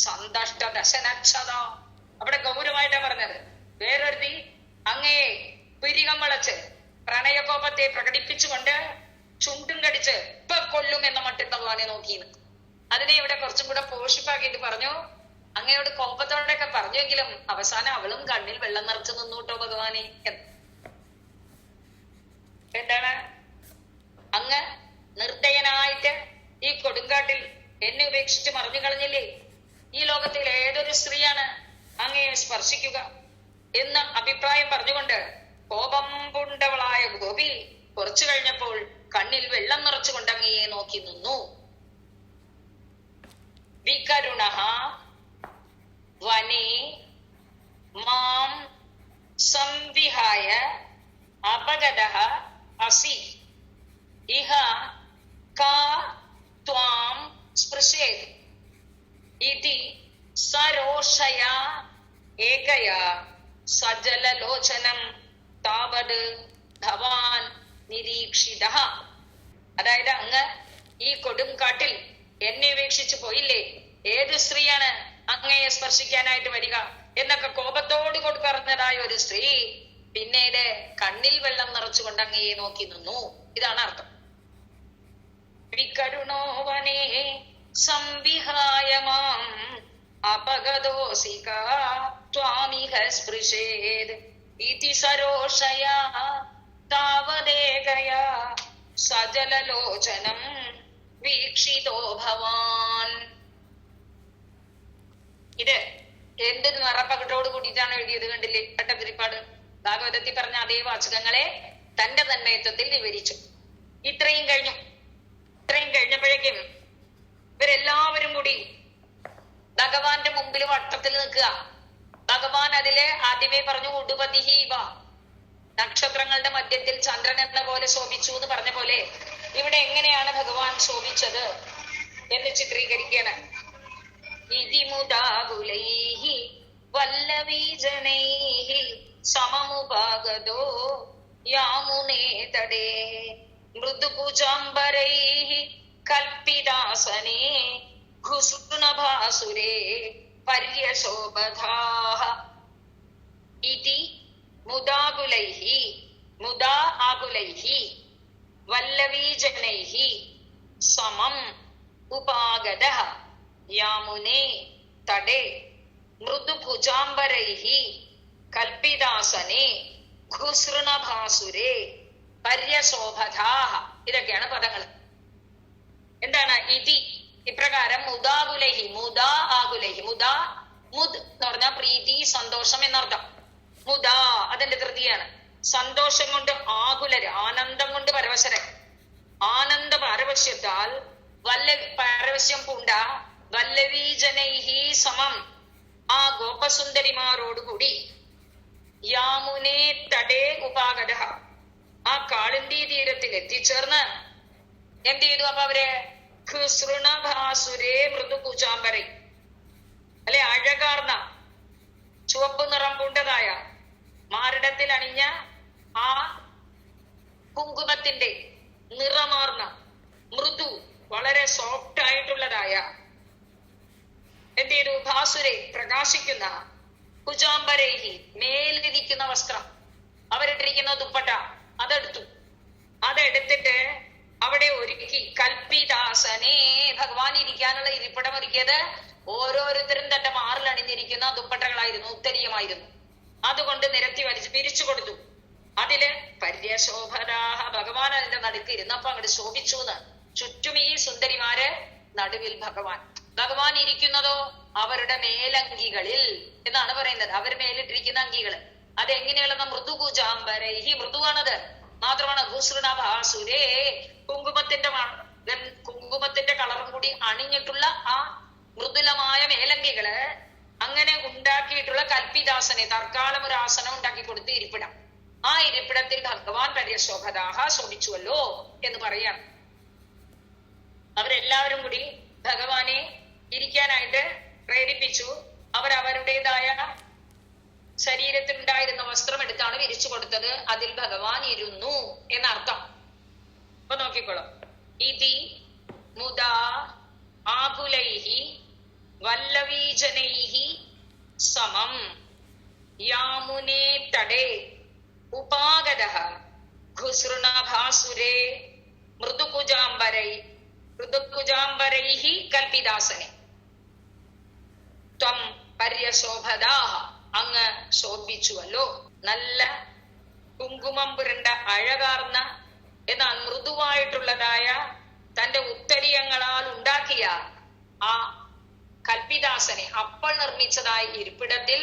സന്തഷ്ട ദശനക്ഷത. അവിടെ ഗൗരവമായിട്ടാ പറഞ്ഞത്. വേറൊരുത്തി അങ്ങയെ പിരികം വളച്ച് പ്രണയകോപത്തെ പ്രകടിപ്പിച്ചുകൊണ്ട് ചുണ്ടും കടിച്ച് ഇപ്പൊ കൊല്ലും എന്ന മട്ടിൽ ഭഗവാനെ നോക്കിയെന്ന്. അതിനെ ഇവിടെ കുറച്ചും കൂടെ പോഷിപ്പാക്കിയിട്ട് പറഞ്ഞു, അങ്ങയോട് കോപത്തോടെയൊക്കെ പറഞ്ഞെങ്കിലും അവസാനം അവളും കണ്ണിൽ വെള്ളം നിറച്ചു നിന്നൂട്ടോ ഭഗവാനെ എന്ന്. എന്താണ്? അങ്ങ് നിർദ്ദയനായിട്ട് ഈ കൊടുങ്കാട്ടിൽ എന്നെ ഉപേക്ഷിച്ച് മറിഞ്ഞു കളഞ്ഞില്ലേ. ഈ ലോകത്തിൽ ഏതൊരു സ്ത്രീയാണ് അങ്ങയെ സ്പർശിക്കുക എന്ന് അഭിപ്രായം പറഞ്ഞുകൊണ്ട് കോപം പൂണ്ടവളായ ഗോപി കുറച്ചു കഴിഞ്ഞപ്പോൾ കണ്ണിൽ വെള്ളം നിറച്ചുകൊണ്ട് അങ്ങയെ നോക്കി നിന്നു. വികരുണഃ വനേ മാം സംവിഹായ അപഗതഃ അസി ഇഹ കാ ത്വാം സ്പൃശേത് ഇതി സരോഷയാ ഏകയാ സജലലോചനം താവത് ഭവാൻ നിരീക്ഷിതഃ. അതായത് അങ്ങ് ഈ കൊടും കാട്ടിൽ എന്നെ ഉപേക്ഷിച്ചു പോയില്ലേ, ഏത് സ്ത്രീയാണ് അങ്ങയെ സ്പർശിക്കാനായിട്ട് വരിക എന്നൊക്കെ കോപത്തോട് കൊണ്ട് പറഞ്ഞതായ ഒരു സ്ത്രീ പിന്നീട് കണ്ണിൽ വെള്ളം നിറച്ചുകൊണ്ട് അങ്ങയെ നോക്കി നിന്നു. ഇതാണ് അർത്ഥം. വികരുണോ വനേ സംവിഹായ മാം അപഗതോസിക ത്വാമിഹ സ്പൃശേത് ഇതി സരോഷയാ താവദേകയാ സജലലോചനം വീക്ഷിതോ ഭവാൻ. ഇത് എന്ത് നിറപ്പകട്ടോട് കൂടിയിട്ടാണ് എഴുതിയത് കണ്ടില്ലേ ഭട്ടതിരിപ്പാട്. ഭാഗവതത്തിൽ പറഞ്ഞ അതേ വാചകങ്ങളെ തന്റെ തന്മയത്വത്തിൽ വിവരിച്ചു. ഇത്രയും കഴിഞ്ഞപ്പോഴേക്കും ഇവരെല്ലാവരും കൂടി ഭഗവാന്റെ മുമ്പിൽ വട്ടത്തിൽ നിൽക്കുക. ഭഗവാൻ അതില് ആദ്യമേ പറഞ്ഞു ഉടുപതിഹീവ, നക്ഷത്രങ്ങളുടെ മധ്യത്തിൽ ചന്ദ്രൻ എന്ന പോലെ ശോഭിച്ചു എന്ന് പറഞ്ഞ പോലെ ഇവിടെ എങ്ങനെയാണ് ഭഗവാൻ ശോഭിച്ചത് എന്ന് ചിത്രീകരിക്കുകയാണ്. ഇതിമുദാകുലൈഹി വല്ലവീജനൈഹി സമമുപാഗതോ യാമുനേ തടേ മൃദുപുജാംബരൈഹി കൽപ്പിതാസനേ ഘുസുനഭാസുരേ പര്യശോഭധാഃ ഇതി മുദാകുലൈഹി മുദാ ആകുലൈഹി വല്ലവീജനൈഹി സമം ഉപാഗതഃ യാമുനേ തടേ മൃദുഭുജാംബരൈഹി കൽപ്പിതാസനേ ഘുസൃണഭാസുരേ പര്യശോഭധാഃ. ഇതൊക്കെയാണ് പദങ്ങൾ. എന്താണ്? ഇതി ഇപ്രകാരം മുദാകുലൈഹി മുദാ ആകുലൈഹി, മുദ മുദ് എന്ന് പറഞ്ഞാൽ പ്രീതി സന്തോഷം എന്നർത്ഥം. മുദാ അതിന്റെ ധൃതിയാണ്. സന്തോഷം കൊണ്ട് ആകുലര്, ആനന്ദം കൊണ്ട് പരവശര്. ആനന്ദ പാരവശ്യത്താൽ പാരവശ്യം പൂണ്ട വല്ലവീജനൈഹി സമം ആ ഗോപസുന്ദരിമാരോടുകൂടി യാമുനേ തടേ ഉപാഗത ആ കാളിന്തി തീരത്തിൽ എത്തിച്ചേർന്ന് എന്ത് ചെയ്തു? അപ്പൊ അവര് ഖൃസൃണഭാസുരേ മൃദുകുചാംബരൈ അല്ലെ, അഴകാർന്ന ചുവപ്പ് നിറം പൂണ്ടതായ മാറിടത്തിൽ അണിഞ്ഞ ആ കുങ്കുമത്തിന്റെ നിറമാർന്ന മൃദു വളരെ സോഫ്റ്റ് ആയിട്ടുള്ളതായ എന്ത് ചെയ്തു? ഭാസുരെ പ്രകാശിക്കുന്ന കുജാംബരേഹി മേലിരിക്കുന്ന വസ്ത്രം, അവരിട്ടിരിക്കുന്ന ദുപ്പട്ട അതെടുത്തു. അതെടുത്തിട്ട് അവിടെ ഒരുക്കി കൽപ്പിദാസനെ ഭഗവാൻ ഇരിക്കാനുള്ള ഇരിപ്പിടം ഒരുക്കിയത് ഓരോരുത്തരും തന്റെ മാറിൽ അണിഞ്ഞിരിക്കുന്ന ദുപ്പട്ടകളായിരുന്നു, ഉത്തരീയമായിരുന്നു. അതുകൊണ്ട് നിരത്തി വലിച്ച് പിരിച്ചു കൊടുത്തു. അതില് പര്യശോഭരാഹ ഭഗവാൻ അതിന്റെ നടുക്ക് ഇരുന്നപ്പോ അങ്ങോട്ട് ശോഭിച്ചു എന്ന്. ചുറ്റും ഈ സുന്ദരിമാര്, നടുവിൽ ഭഗവാൻ. ഭഗവാൻ ഇരിക്കുന്നതോ അവരുടെ മേലങ്കികളിൽ എന്നാണ് പറയുന്നത്. അവർ മേലിട്ടിരിക്കുന്ന അങ്കികള് അതെങ്ങനെയുള്ള മൃദുകുജാംബരൈഹി, മൃദുവാണത് മാത്രമാണ്. ഭൂസൃണഭാസുരേ കുങ്കുമത്തിന്റെ കളറും കൂടി അണിഞ്ഞിട്ടുള്ള ആ മൃദുലമായ മേലങ്കികള് അങ്ങനെ ഉണ്ടാക്കിയിട്ടുള്ള കൽപ്പിദാസനെ തൽക്കാലം ഒരു ആസനം ഉണ്ടാക്കി കൊടുത്ത് ഇരിപ്പിടം. ആ ഇരിപ്പിടത്തിൽ ഭഗവാൻ പര്യശോഭദാഹ ശോഭിച്ചുവല്ലോ എന്ന് പറയാണ്. അവരെല്ലാവരും കൂടി ഭഗവാനെ ഇരിക്കാനായിട്ട് പ്രേരിപ്പിച്ചു. അവരവരുടേതായ ശരീരത്തിൽ ഉണ്ടായിരുന്ന വസ്ത്രം എടുത്താണ് വിരിച്ചു കൊടുത്തത്. അതിൽ ഭഗവാൻ ഇരുന്നു എന്നർത്ഥം. അപ്പൊ നോക്കിക്കോളാം. ഇതി മുദാ ആകുലൈഹി വല്ലവീജനൈഹി സമം യാമുനേ തടേ ഉപാഗതഃ ഖുസൃണഭാസുരേ മൃദുകുജാംബരൈഹി കൽപ്പിദാസനെ ത്വം പര്യശോഭദാഹ അങ്ങ് ശോഭിച്ചുവല്ലോ. നല്ല കുങ്കുമം പുരണ്ട അഴകാർന്ന എന്നാൽ മൃദുവായിട്ടുള്ളതായ തന്റെ ഉത്തരീയങ്ങളാൽ ഉണ്ടാക്കിയ ആ കൽപ്പിദാസനെ അപ്പോൾ നിർമ്മിച്ചതായ ഇരിപ്പിടത്തിൽ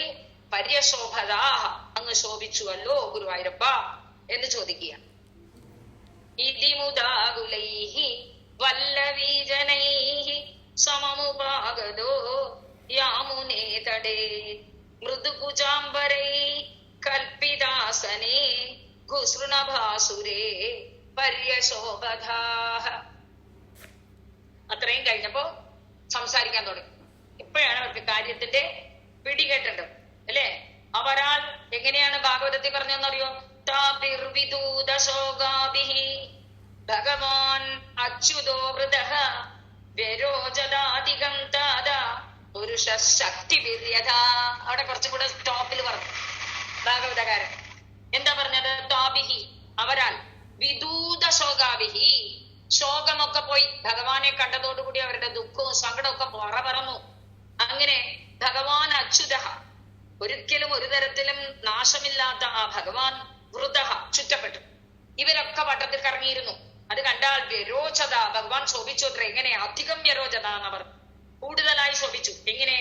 പര്യശോഭദാഹ അങ്ങ് ശോഭിച്ചുവല്ലോ ഗുരുവായൂരപ്പ എന്ന് ചോദിക്കുക. ഇതിമുദാകുലൈഹി വല്ലവീജനൈഹി സമമുപാഗതോ യാമുനേ തടേ മൃദുകുജാംബരൈ കൽപ്പിദാസനേ ഖുസൃണഭാസുരേ പര്യശോഭദാഹ. അത്രയും കഴിഞ്ഞപ്പോ സംസാരിക്കാൻ തുടങ്ങി. ഇപ്പോഴാണ് അവർക്ക് കാര്യത്തിന്റെ പിടികെട്ടേണ്ടത് അല്ലെ. അവരാൾ എങ്ങനെയാണ് ഭാഗവതത്തിൽ പറഞ്ഞെന്നറിയോ? താപിർവിദൂതശോകാഭിഹി ഭഗവാൻ അച്യുതോ വൃതഃ വ്യരോചദാധികം താദാ പുരുഷ ശക്തി വിര്യത. അവിടെ കുറച്ചും കൂടെ ടോപ്പിൽ പറഞ്ഞു ഭാഗവതകാരൻ. എന്താ പറഞ്ഞത്? താപിഹി അവരാൽ, വിദൂത ശോകാഭിഹി ശോകമൊക്കെ പോയി. ഭഗവാനെ കണ്ടതോടുകൂടി അവരുടെ ദുഃഖവും സങ്കടമൊക്കെ പറന്നു. അങ്ങനെ ഭഗവാൻ അച്യുത, ഒരിക്കലും ഒരു തരത്തിലും നാശമില്ലാത്ത ആ ഭഗവാൻ വൃത ചുറ്റപ്പെട്ടു. ഇവരൊക്കെ വട്ടത്തിൽ കറങ്ങിയിരുന്നു. അത് കണ്ടാൽ വ്യരോചത ഭഗവാൻ ശോഭിച്ചു അത്ര. എങ്ങനെ? അധികം വ്യരോചത എന്നവർ കൂടുതലായി ശോഭിച്ചു. എങ്ങനെ?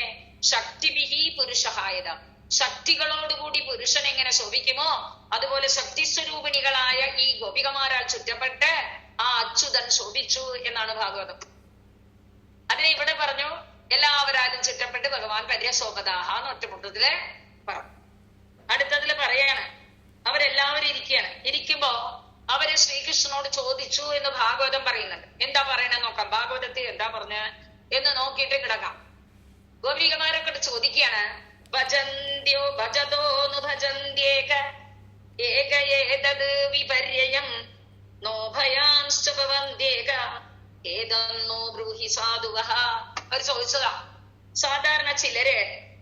ശക്തിഭിഹി പുരുഷഹായത, ശക്തികളോടുകൂടി പുരുഷൻ എങ്ങനെ ശോഭിക്കുമോ അതുപോലെ ശക്തിസ്വരൂപിണികളായ ഈ ഗോപികമാരാൽ ചുറ്റപ്പെട്ട് ആ അച്യുതൻ ശോഭിച്ചു എന്നാണ് ഭാഗവതം. അതിനെ ഇവിടെ പറഞ്ഞു എല്ലാവരാലും ചുറ്റപ്പെട്ട് ഭഗവാൻ പര്യശോഭദാഹ എന്ന് ഒറ്റമുട്ടത്തില് പറഞ്ഞു. അടുത്തതില് പറയാണ് അവരെല്ലാവരും ഇരിക്കുകയാണ്. ഇരിക്കുമ്പോ അവര് ശ്രീകൃഷ്ണനോട് ചോദിച്ചു എന്ന് ഭാഗവതം പറയുന്നുണ്ട്. എന്താ പറയണ നോക്കാം. ഭാഗവതത്തിൽ എന്താ പറഞ്ഞ എന്ന് നോക്കിയിട്ട് കിടക്കാം. ഗോപികമാരൊക്കെ ചോദിക്കുകയാണ്. ഭജന്ത്യോ ഭജതോന്നു ഭജന്ത്യേക ഏക ഏതത് വിപര്യം നോഭയാംശ്ച ഭവന്ത്യേക ഏതന്നോ ബ്രൂഹി സാധുവഃ. അവർ ചോദിച്ചതാ. സാധാരണ ചിലര്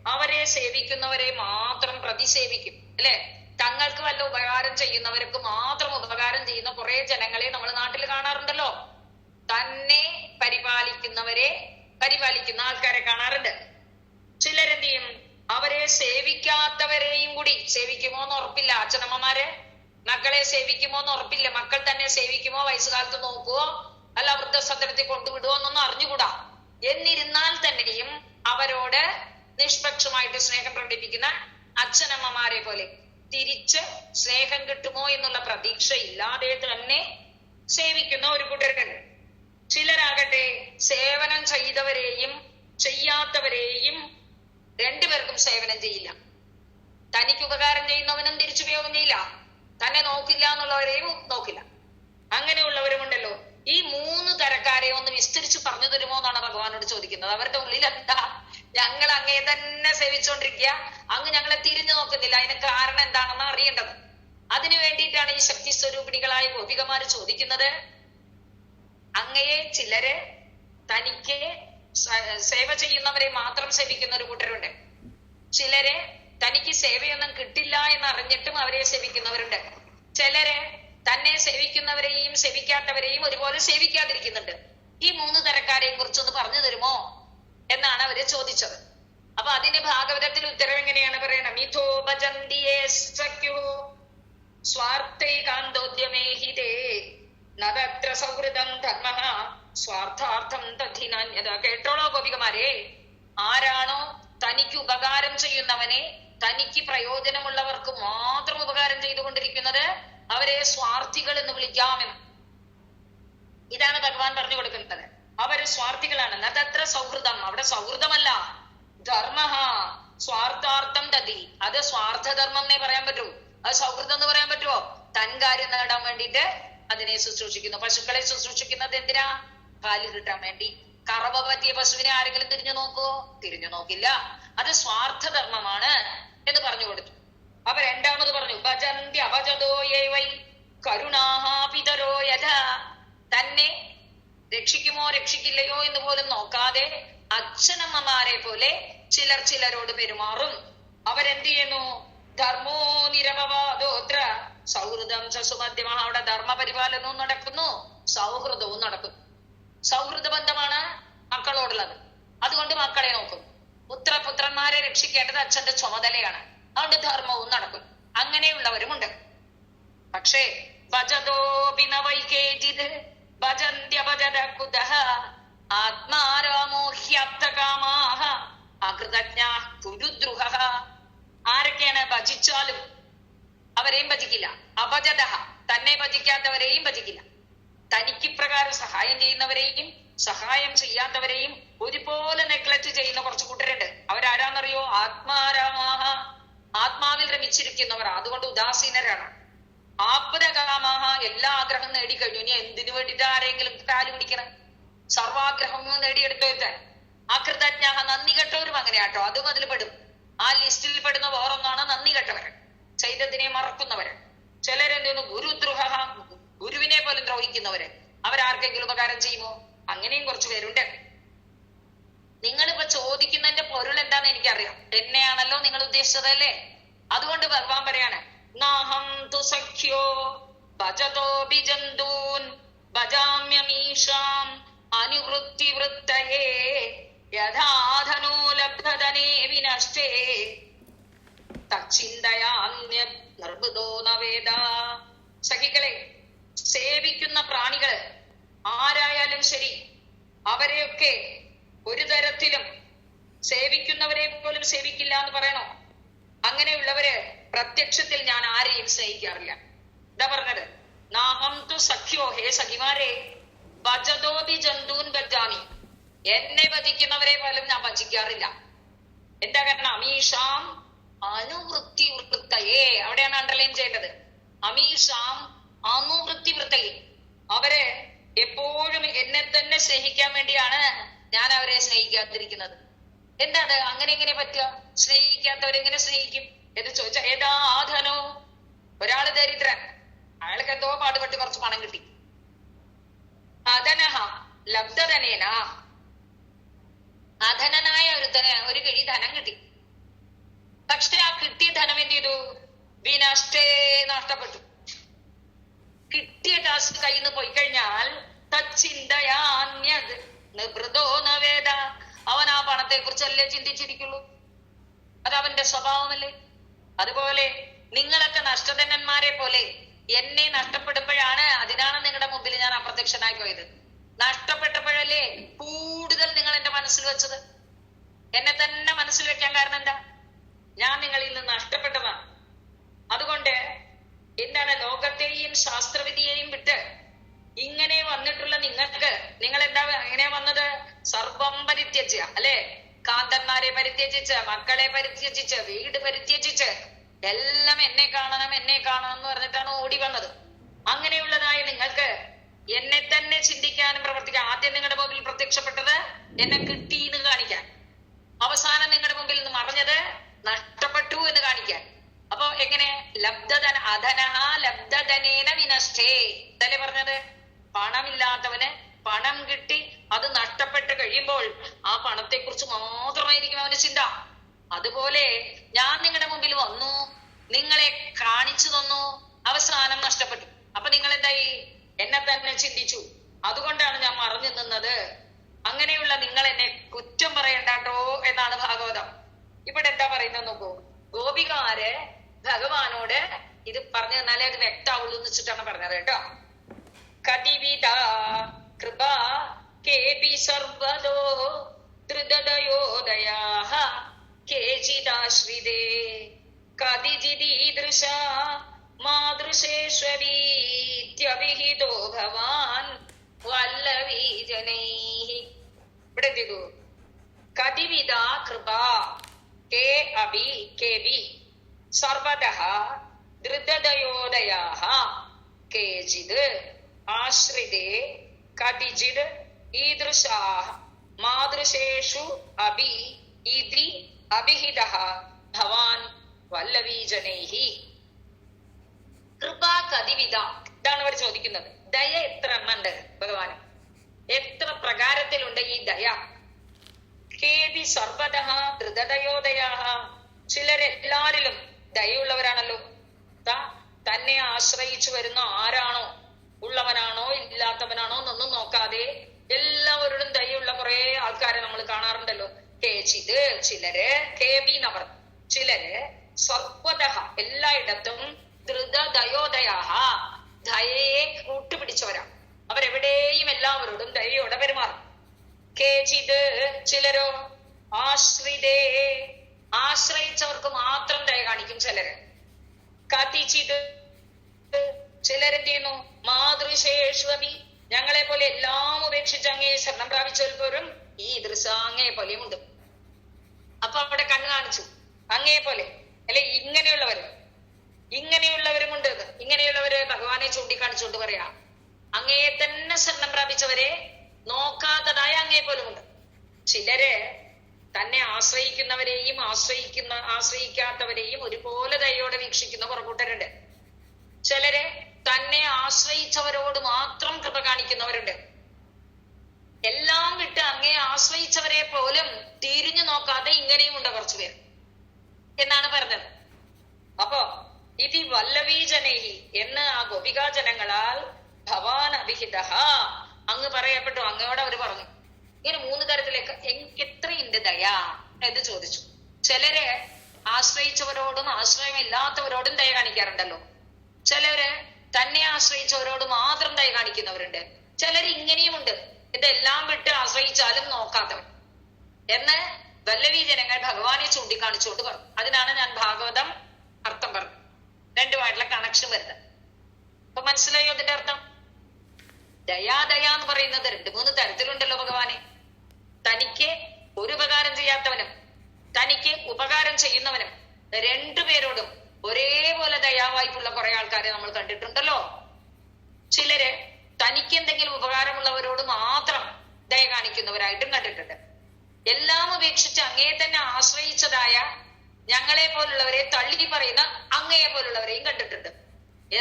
അവരെ സേവിക്കുന്നവരെ മാത്രം പ്രതിസേവിക്കും അല്ലെ. തങ്ങൾക്ക് വല്ല ഉപകാരം ചെയ്യുന്നവർക്ക് മാത്രം ഉപകാരം ചെയ്യുന്ന കുറെ ജനങ്ങളെ നമ്മൾ നാട്ടിൽ കാണാറുണ്ടല്ലോ. തന്നെ പരിപാലിക്കുന്ന ആൾക്കാരെ കാണാറുണ്ട്. ചിലരെന്ത് ചെയ്യും? അവരെ സേവിക്കാത്തവരെയും കൂടി സേവിക്കുമോന്ന് ഉറപ്പില്ല. അച്ഛനമ്മമാരെ മക്കളെ സേവിക്കുമോന്ന് ഉറപ്പില്ല. മക്കൾ തന്നെ സേവിക്കുമോ, വയസ്സുകാലത്ത് നോക്കുവോ, അല്ല വൃദ്ധസദനത്തിൽ കൊണ്ടുവിടുവോ എന്നൊന്നും അറിഞ്ഞുകൂടാ. എന്നിരുന്നാൽ തന്നെയും അവരോട് നിഷ്പക്ഷമായിട്ട് സ്നേഹം പ്രകടിപ്പിക്കുന്ന അച്ഛനമ്മമാരെ പോലെ തിരിച്ച് സ്നേഹം കിട്ടുമോ എന്നുള്ള പ്രതീക്ഷ ഇല്ലാതെ തന്നെ സേവിക്കുന്ന ഒരു കൂട്ടരുണ്ട്. ചിലരാകട്ടെ സേവനം ചെയ്തവരെയും ചെയ്യാത്തവരെയും രണ്ടുപേർക്കും സേവനം ചെയ്യില്ല. തനിക്ക് ഉപകാരം ചെയ്യുന്നവനും തിരിച്ചുപയോഗം ചെയ്യില്ല, തന്നെ നോക്കില്ല എന്നുള്ളവരെയും നോക്കില്ല. അങ്ങനെയുള്ളവരുമുണ്ടല്ലോ. ഈ 3 തരക്കാരെ ഒന്ന് വിസ്തരിച്ച് പറഞ്ഞു തരുമോ എന്നാണ് ഭഗവാനോട് ചോദിക്കുന്നത്. അവരുടെ ഉള്ളിൽ എന്താ? ഞങ്ങൾ അങ്ങേ തന്നെ സേവിച്ചുകൊണ്ടിരിക്കുക, അങ്ങ് ഞങ്ങളെ തിരിഞ്ഞു നോക്കുന്നില്ല, അതിന് കാരണം എന്താണെന്ന് അറിയേണ്ടത്. അതിനു വേണ്ടിയിട്ടാണ് ഈ ശക്തി സ്വരൂപിണികളായ ഗോപികമാര് ചോദിക്കുന്നത്. അങ്ങയെ ചിലര് തനിക്ക് സേവ ചെയ്യുന്നവരെ മാത്രം സേവിക്കുന്ന ഒരു കൂട്ടരുണ്ട്. ചിലര് തനിക്ക് സേവയൊന്നും കിട്ടില്ല എന്ന് അറിഞ്ഞിട്ടും അവരെ സേവിക്കുന്നവരുണ്ട്. ചിലര് തന്നെ സേവിക്കുന്നവരെയും സേവിക്കാത്തവരെയും ഒരുപോലെ സേവിക്കാതിരിക്കുന്നുണ്ട്. ഈ 3 തരക്കാരെയും കുറിച്ചൊന്ന് പറഞ്ഞു തരുമോ എന്നാണ് അവര് ചോദിച്ചത്. അപ്പൊ അതിന് ഭാഗവതത്തിൽ ഉത്തരം എങ്ങനെയാണ് പറയണം? മിഥോ ഭജന്തിയേ സഖ്യോ സ്വാർത്ഥൈകാന്തോദ്യമേഹിതേ നതത്ര സൗഹൃദം ധർമ്മഃ സ്വാർത്ഥാർത്ഥം തദ്ധിനാന്യത. കേട്ടോളോ ഗോപികമാരെ, ആരാണോ തനിക്ക് ഉപകാരം ചെയ്യുന്നവനെ, തനിക്ക് പ്രയോജനമുള്ളവർക്ക് മാത്രം ഉപകാരം ചെയ്തുകൊണ്ടിരിക്കുന്നത്, അവരെ സ്വാർത്ഥികൾ എന്ന് വിളിക്കാമെന്ന്. ഇതാണ് ഭഗവാൻ പറഞ്ഞു കൊടുക്കുന്നത്. അവര് സ്വാർത്ഥികളാണ്. നതത്ര സൗഹൃദം, അവിടെ സൗഹൃദമല്ല, ധർമ്മഃ സ്വാർത്ഥാർത്ഥം തതി. അത് സ്വാർത്ഥധർമ്മം എന്നേ പറയാൻ പറ്റൂ. അത് സൗഹൃദം എന്ന് പറയാൻ പറ്റുമോ? തൻ കാര്യം നേടാൻ വേണ്ടിയിട്ട് അതിനെ ശുശ്രൂഷിക്കുന്നു. പശുക്കളെ ശുശ്രൂഷിക്കുന്നത് എന്തിനാ? പാല് കിട്ടാൻ വേണ്ടി. കറവ പറ്റിയ പശുവിനെ ആരെങ്കിലും തിരിഞ്ഞു നോക്കുവോ? തിരിഞ്ഞു നോക്കില്ല. അത് സ്വാർത്ഥധർമ്മമാണ് എന്ന് പറഞ്ഞു കൊടുത്തു. അപ്പൊ രണ്ടാമത് പറഞ്ഞു ഭജന്തി അഭജതോ യേവൈ കരുണാഹ പിതരോ യഥ. തന്നെ രക്ഷിക്കുമോ രക്ഷിക്കില്ലയോ എന്ന് പോലും നോക്കാതെ അച്ഛനമ്മമാരെ പോലെ ചിലരോട് പെരുമാറും. അവരെന്ത് ചെയ്യുന്നു? ധർമ്മോ നിരപവാദോത്ര സൗഹൃദം സസുമധ്യമ. അവിടെ ധർമ്മപരിപാലനവും നടക്കുന്നു, സൗഹൃദവും നടക്കുന്നു. സൗഹൃദ ബന്ധമാണ് മക്കളോടുള്ളത്. അതുകൊണ്ട് മക്കളെ നോക്കും. പുത്രന്മാരെ രക്ഷിക്കേണ്ടത് അച്ഛന്റെ ചുമതലയാണ്. അതുകൊണ്ട് ധർമ്മവും നടക്കും. അങ്ങനെയുള്ളവരുമുണ്ട്. പക്ഷേ ഭജതോപി നവൈകേജിത് ഭജന്ത്യഭജത കുതഃ ആത്മാരാമോഹ്യാപ്തകാമാഹ അകൃതജ്ഞാ കുരുദ്രുഹഃ. ആരൊക്കെയാണ്? ഭജിച്ചാലും അവരെയും ഭജിക്കില്ല. അഭജത, തന്നെ ഭജിക്കാത്തവരെയും ഭജിക്കില്ല. തനിക്ക് പ്രകാരം സഹായം ചെയ്യുന്നവരെയും സഹായം ചെയ്യാത്തവരെയും ഒരുപോലെ നെഗ്ലക്ട് ചെയ്യുന്ന കുറച്ച് കൂട്ടരുണ്ട്. അവരാരാന്നറിയോ? ആത്മാരാമാഹ, ആത്മാവിൽ രമിച്ചിരിക്കുന്നവർ. അതുകൊണ്ട് ഉദാസീനരാണ്. ആപ്തകാമാഹ, എല്ലാ ആഗ്രഹം നേടിക്കഴിഞ്ഞു. ഇനി എന്തിനു വേണ്ടിയിട്ട് ആരെങ്കിലും കാല് പിടിക്കണം? സർവാഗ്രഹവും നേടിയെടുത്തോരുത്താൻ. അകൃതജ്ഞ, നന്ദി കെട്ടവരും അങ്ങനെയാട്ടോ. അതും അതിൽ പെടും. ആ ലിസ്റ്റിൽ പെടുന്ന വേറൊന്നാണ് നന്ദി കെട്ടവര്, ചൈതന്യനെ മറക്കുന്നവര്. ചിലരെന്തോന്നു? ഗുരുദ്രുഹ, ഗുരുവിനെ പോലും ദ്രോഹിക്കുന്നവര്. അവരാർക്കെങ്കിലും ഉപകാരം ചെയ്യുമോ? അങ്ങനെയും കുറച്ചു പേരുണ്ട്. നിങ്ങളിപ്പോ ചോദിക്കുന്നതിന്റെ പൊരുൾ എന്താന്ന് എനിക്കറിയാം. എന്നെയാണല്ലോ നിങ്ങൾ ഉദ്ദേശിച്ചതല്ലേ? അതുകൊണ്ട് ഭഗവാൻ പറയാണ്, നാഹം തു സഖ്യോ ഭജതോ ബിജന്തൂൻ ഭജാമ്യമീഷാം അനുവൃത്തി വൃത്തയേ യഥാധനോ ലബ്ധധനേ വിനഷ്ടേ തച്ചിന്തയാന്യ നിർബുധോ നവേദ. സഖികളെ, സേവിക്കുന്ന പ്രാണികള് ആരായാലും ശരി, അവരെയൊക്കെ ഒരു തരത്തിലും സേവിക്കുന്നവരെ പോലും സേവിക്കില്ല എന്ന് പറയണോ? അങ്ങനെയുള്ളവര് പ്രത്യക്ഷത്തിൽ ഞാൻ ആരെയും സ്നേഹിക്കാറില്ല. എന്താ പറഞ്ഞത്? നാഹം തു സഖ്യോ, ഹേ സഖിമാരെ, ഭജതോപി ജന്തൂൻ ഭജാമി, എന്നെ ഭജിക്കുന്നവരെ പോലും ഞാൻ ഭജിക്കാറില്ല. എന്താ കാരണം? അമീഷാം അനുവൃത്തി വൃത്തയെ. അവിടെയാണ് അണ്ടർലൈൻ ചെയ്യേണ്ടത്. അമീഷാം അനുവൃത്തി വൃത്തയെ. അവര് എപ്പോഴും എന്നെ തന്നെ സ്നേഹിക്കാൻ വേണ്ടിയാണ് ഞാൻ അവരെ സ്നേഹിക്കാതിരിക്കുന്നത്. എന്താണ് അങ്ങനെ എങ്ങനെ പറ്റുക? സ്നേഹിക്കാത്തവരെങ്ങനെ സ്നേഹിക്കും എന്ന് ചോദിച്ചാൽ, ഏതാ ആധനോ, ഒരാള് ദരിദ്രൻ, അയാൾക്ക് എന്തോ പാടുപെട്ട് കുറച്ച് പണം കിട്ടി. അധനഹ ലബ്ധധനേന, അധനനായ ഒരു കിഴി ധനം കിട്ടി. പക്ഷെ ആ കിട്ടിയ ധനം എന്ത് ചെയ്തു? വിനഷ്ടേ, നഷ്ടപ്പെട്ടു. കിട്ടിയ കാശ് കയ്യിൽ നിന്ന് പോയി കഴിഞ്ഞാൽ തച്ചിന്തയാന്യത് നിവൃതോ നവേദ, അവൻ ആ പണത്തെ കുറിച്ചല്ലേ ചിന്തിച്ചിരിക്കുള്ളൂ. അത് അവന്റെ സ്വഭാവമല്ലേ? അതുപോലെ നിങ്ങളൊക്കെ നഷ്ടധനന്മാരെ പോലെ എന്നെ നഷ്ടപ്പെടുമ്പോഴാണ്, അതിനാണ് നിങ്ങളുടെ മുമ്പിൽ ഞാൻ അപ്രത്യക്ഷനായി പോയത്. നഷ്ടപ്പെട്ടപ്പോഴല്ലേ കൂടുതൽ നിങ്ങൾ എന്റെ മനസ്സിൽ വെച്ചത്. എന്നെ തന്നെ മനസ്സിൽ വെക്കാൻ കാരണം എന്താ? ഞാൻ നിങ്ങളിൽ നിന്ന് നഷ്ടപ്പെട്ടതാണ്. അതുകൊണ്ട് എന്താണ്, ലോകത്തെയും ശാസ്ത്രവിദ്യയെയും വിട്ട് ഇങ്ങനെ വന്നിട്ടുള്ള നിങ്ങൾ എന്താ എങ്ങനെയാ വന്നത്? സർവം പരിത്യജ്യ, അല്ലെ? കാന്തന്മാരെ പരിത്യജിച്ച്, മക്കളെ പരിത്യജിച്ച്, വീട് പരിത്യജിച്ച്, എല്ലാം എന്നെ കാണണം എന്ന് പറഞ്ഞിട്ടാണ് ഓടി വന്നത്. അങ്ങനെയുള്ളതായ നിങ്ങൾക്ക് എന്നെ തന്നെ ചിന്തിക്കാനും പ്രവർത്തിക്കാൻ, ആദ്യം നിങ്ങളുടെ മുമ്പിൽ പ്രത്യക്ഷപ്പെട്ടത് എന്നെ കിട്ടിയെന്ന് കാണിക്കാൻ, അവസാനം നിങ്ങളുടെ മുമ്പിൽ നിന്ന് മറഞ്ഞത് നഷ്ടപ്പെട്ടു എന്ന് കാണിക്കാൻ. അപ്പൊ എങ്ങനെ? ലബ്ധധന അധനഹ ലബ്ധധനേന വിനഷ്ടേ ഇതല്ലേ പറഞ്ഞത്? പണമില്ലാത്തവന് പണം കിട്ടി, അത് നഷ്ടപ്പെട്ട് കഴിയുമ്പോൾ ആ പണത്തെ കുറിച്ച് മാത്രമായിരിക്കും അവന് ചിന്ത. അതുപോലെ ഞാൻ നിങ്ങളുടെ മുമ്പിൽ വന്നു, നിങ്ങളെ കാണിച്ചു തന്നു, അവസാനം നഷ്ടപ്പെട്ടു. അപ്പൊ നിങ്ങൾ എന്തായി? എന്നെ തന്നെ ചിന്തിച്ചു. അതുകൊണ്ടാണ് ഞാൻ മറഞ്ഞു നിന്നത്. അങ്ങനെയുള്ള നിങ്ങൾ എന്നെ കുറ്റം പറയണ്ടാട്ടോ എന്നാണ് ഭാഗവതം. ഇവിടെ എന്താ പറയുന്നത് നോക്കൂ. ഗോപികാര് ഭഗവാനോട് ഇത് പറഞ്ഞു തന്നാലേ അത് വ്യക്താവുള്ളൂ എന്ന് വെച്ചിട്ടാണ് പറഞ്ഞത് കേട്ടോ. കതിവിധ കൃപ കേപി സർവദോ ധൃതദയോദയാഃ കേചിദാശ്രിതേ കതിചിദീദൃശ മാതൃശേഷ്വീത്യവിഹിതോ ഭവാൻ വല്ലവീ ജനൈഃ. ഇവിടെ എന്ത് ചെയ്തു? കതിവിധ കൃപ കേ അഭി കേബി സർവദഃ ധൃതദയോദയാഃ കേചിത് ആശ്രിതേ കതിചിത് ഈദൃശാഃ മാതൃശേഷു അഭി ഇതി അഭിഹിതഃ ഭവാൻ വല്ലവീ ജനൈഃ. കൃപ കതിവിധ, ഇതാണ് അവർ ചോദിക്കുന്നത്. ദയ എത്ര എണ്ണുണ്ട് ഭഗവാന്? എത്ര പ്രകാരത്തിലുണ്ട് ഈ ദയ? കേവി സർവദഃ ധൃതദയോദയാഃ, ചിലരെല്ലാരിലും ദയുള്ളവരാണല്ലോ. തന്നെ ആശ്രയിച്ചു വരുന്ന ആരാണോ, ഉള്ളവനാണോ ഇല്ലാത്തവനാണോ എന്നൊന്നും നോക്കാതെ എല്ലാവരോടും ദയുള്ള കുറെ ആൾക്കാരെ നമ്മൾ കാണാറുണ്ടല്ലോ. കേചിത് ചിലര്, കേബിന്നവർ ചിലര്, സർവദഃ എല്ലായിടത്തും, ധൃതദയോദയാഃ ദയയെ കൂട്ടുപിടിച്ചവരാ. അവരെവിടെയും എല്ലാവരോടും ദയയോടെ പെരുമാറും. കേചിത് ചിലരോ, ആശ്രിതേ ആശ്രയിച്ചവർക്ക് മാത്രം ദയ കാണിക്കും ചിലര്. കതിചിത് ചിലരെന്ത് ചെയ്യുന്നു? മാതൃശേഷ്വപി ഞങ്ങളെ പോലെ എല്ലാം ഉപേക്ഷിച്ച് അങ്ങേ ശരണം പ്രാപിച്ചവരും ഈ ദൃശ അങ്ങേ പോലെയും ഉണ്ട്. അപ്പൊ അവിടെ കണ്ണു കാണിച്ചു അങ്ങേ പോലെ അല്ലെ, ഇങ്ങനെയുള്ളവരുമുണ്ട്. ഇങ്ങനെയുള്ളവര് ഭഗവാനെ ചൂണ്ടിക്കാണിച്ചുകൊണ്ട് പറയാ, അങ്ങയെ തന്നെ ശരണം പ്രാപിച്ചവരെ നോക്കാത്തതായ അങ്ങേ പോലുമുണ്ട്. ചിലര് തന്നെ ആശ്രയിക്കുന്നവരെയും ആശ്രയിക്കാത്തവരെയും ഒരുപോലെ ദയോടെ വീക്ഷിക്കുന്ന പുറകൂട്ടരുണ്ട്. ചിലര് തന്നെ ആശ്രയിച്ചവരോട് മാത്രം കൃപ കാണിക്കുന്നവരുണ്ട്. എല്ലാം വിട്ട് അങ്ങേ ആശ്രയിച്ചവരെ പോലും തിരിഞ്ഞു നോക്കാതെ ഇങ്ങനെയും ഉണ്ട് കുറച്ചു പേർ എന്നാണ് പറഞ്ഞത്. അപ്പോ ഇത് വല്ലവീ ജനൈഹി എന്ന് ആ ഗോപികാ ജനങ്ങളാൽ ഭവാൻ അഭിഹിത അങ്ങ് പറയപ്പെട്ടു. അങ്ങയോട് അവർ പറഞ്ഞു ഇങ്ങനെ മൂന്ന് തരത്തിലേക്ക് എത്രയുണ്ട് ദയ എന്ന് ചോദിച്ചു. ചിലര് ആശ്രയിച്ചവരോടും ആശ്രയമില്ലാത്തവരോടും ദയ കാണിക്കാറുണ്ടല്ലോ. ചിലര് തന്നെ ആശ്രയിച്ചവരോട് മാത്രം ദയ കാണിക്കുന്നവരുണ്ട്. ചിലര് ഇങ്ങനെയുമുണ്ട്, ഇതെല്ലാം വിട്ട് ആശ്രയിച്ചാലും നോക്കാത്തവർ എന്ന് വല്ലവീ ജനങ്ങൾ ഭഗവാനെ ചൂണ്ടിക്കാണിച്ചുകൊണ്ട് പറഞ്ഞു. അതിനാണ് ഞാൻ ഭാഗവതം അർത്ഥം പറഞ്ഞു, രണ്ടുമായിട്ടുള്ള കണക്ഷൻ വരുന്നത്. അപ്പൊ മനസ്സിലായോ അതിന്റെ അർത്ഥം? ദയാദയ എന്ന് പറയുന്നത് 2-3 തരത്തിലുണ്ടല്ലോ ഭഗവാനെ. തനിക്ക് ഒരു ഉപകാരം ചെയ്യാത്തവനും തനിക്ക് ഉപകാരം ചെയ്യുന്നവനും രണ്ടുപേരോടും ഒരേപോലെ ദയാവായ്പുള്ള കുറെ ആൾക്കാരെ നമ്മൾ കണ്ടിട്ടുണ്ടല്ലോ. ചിലര് തനിക്ക് എന്തെങ്കിലും ഉപകാരമുള്ളവരോട് മാത്രം ദയ കാണിക്കുന്നവരായിട്ടും കണ്ടിട്ടുണ്ട്. എല്ലാം ഉപേക്ഷിച്ച് അങ്ങയെ തന്നെ ആശ്രയിച്ചതായ ഞങ്ങളെ പോലുള്ളവരെ തള്ളി പറയുന്ന അങ്ങയെ പോലുള്ളവരെയും കണ്ടിട്ടുണ്ട്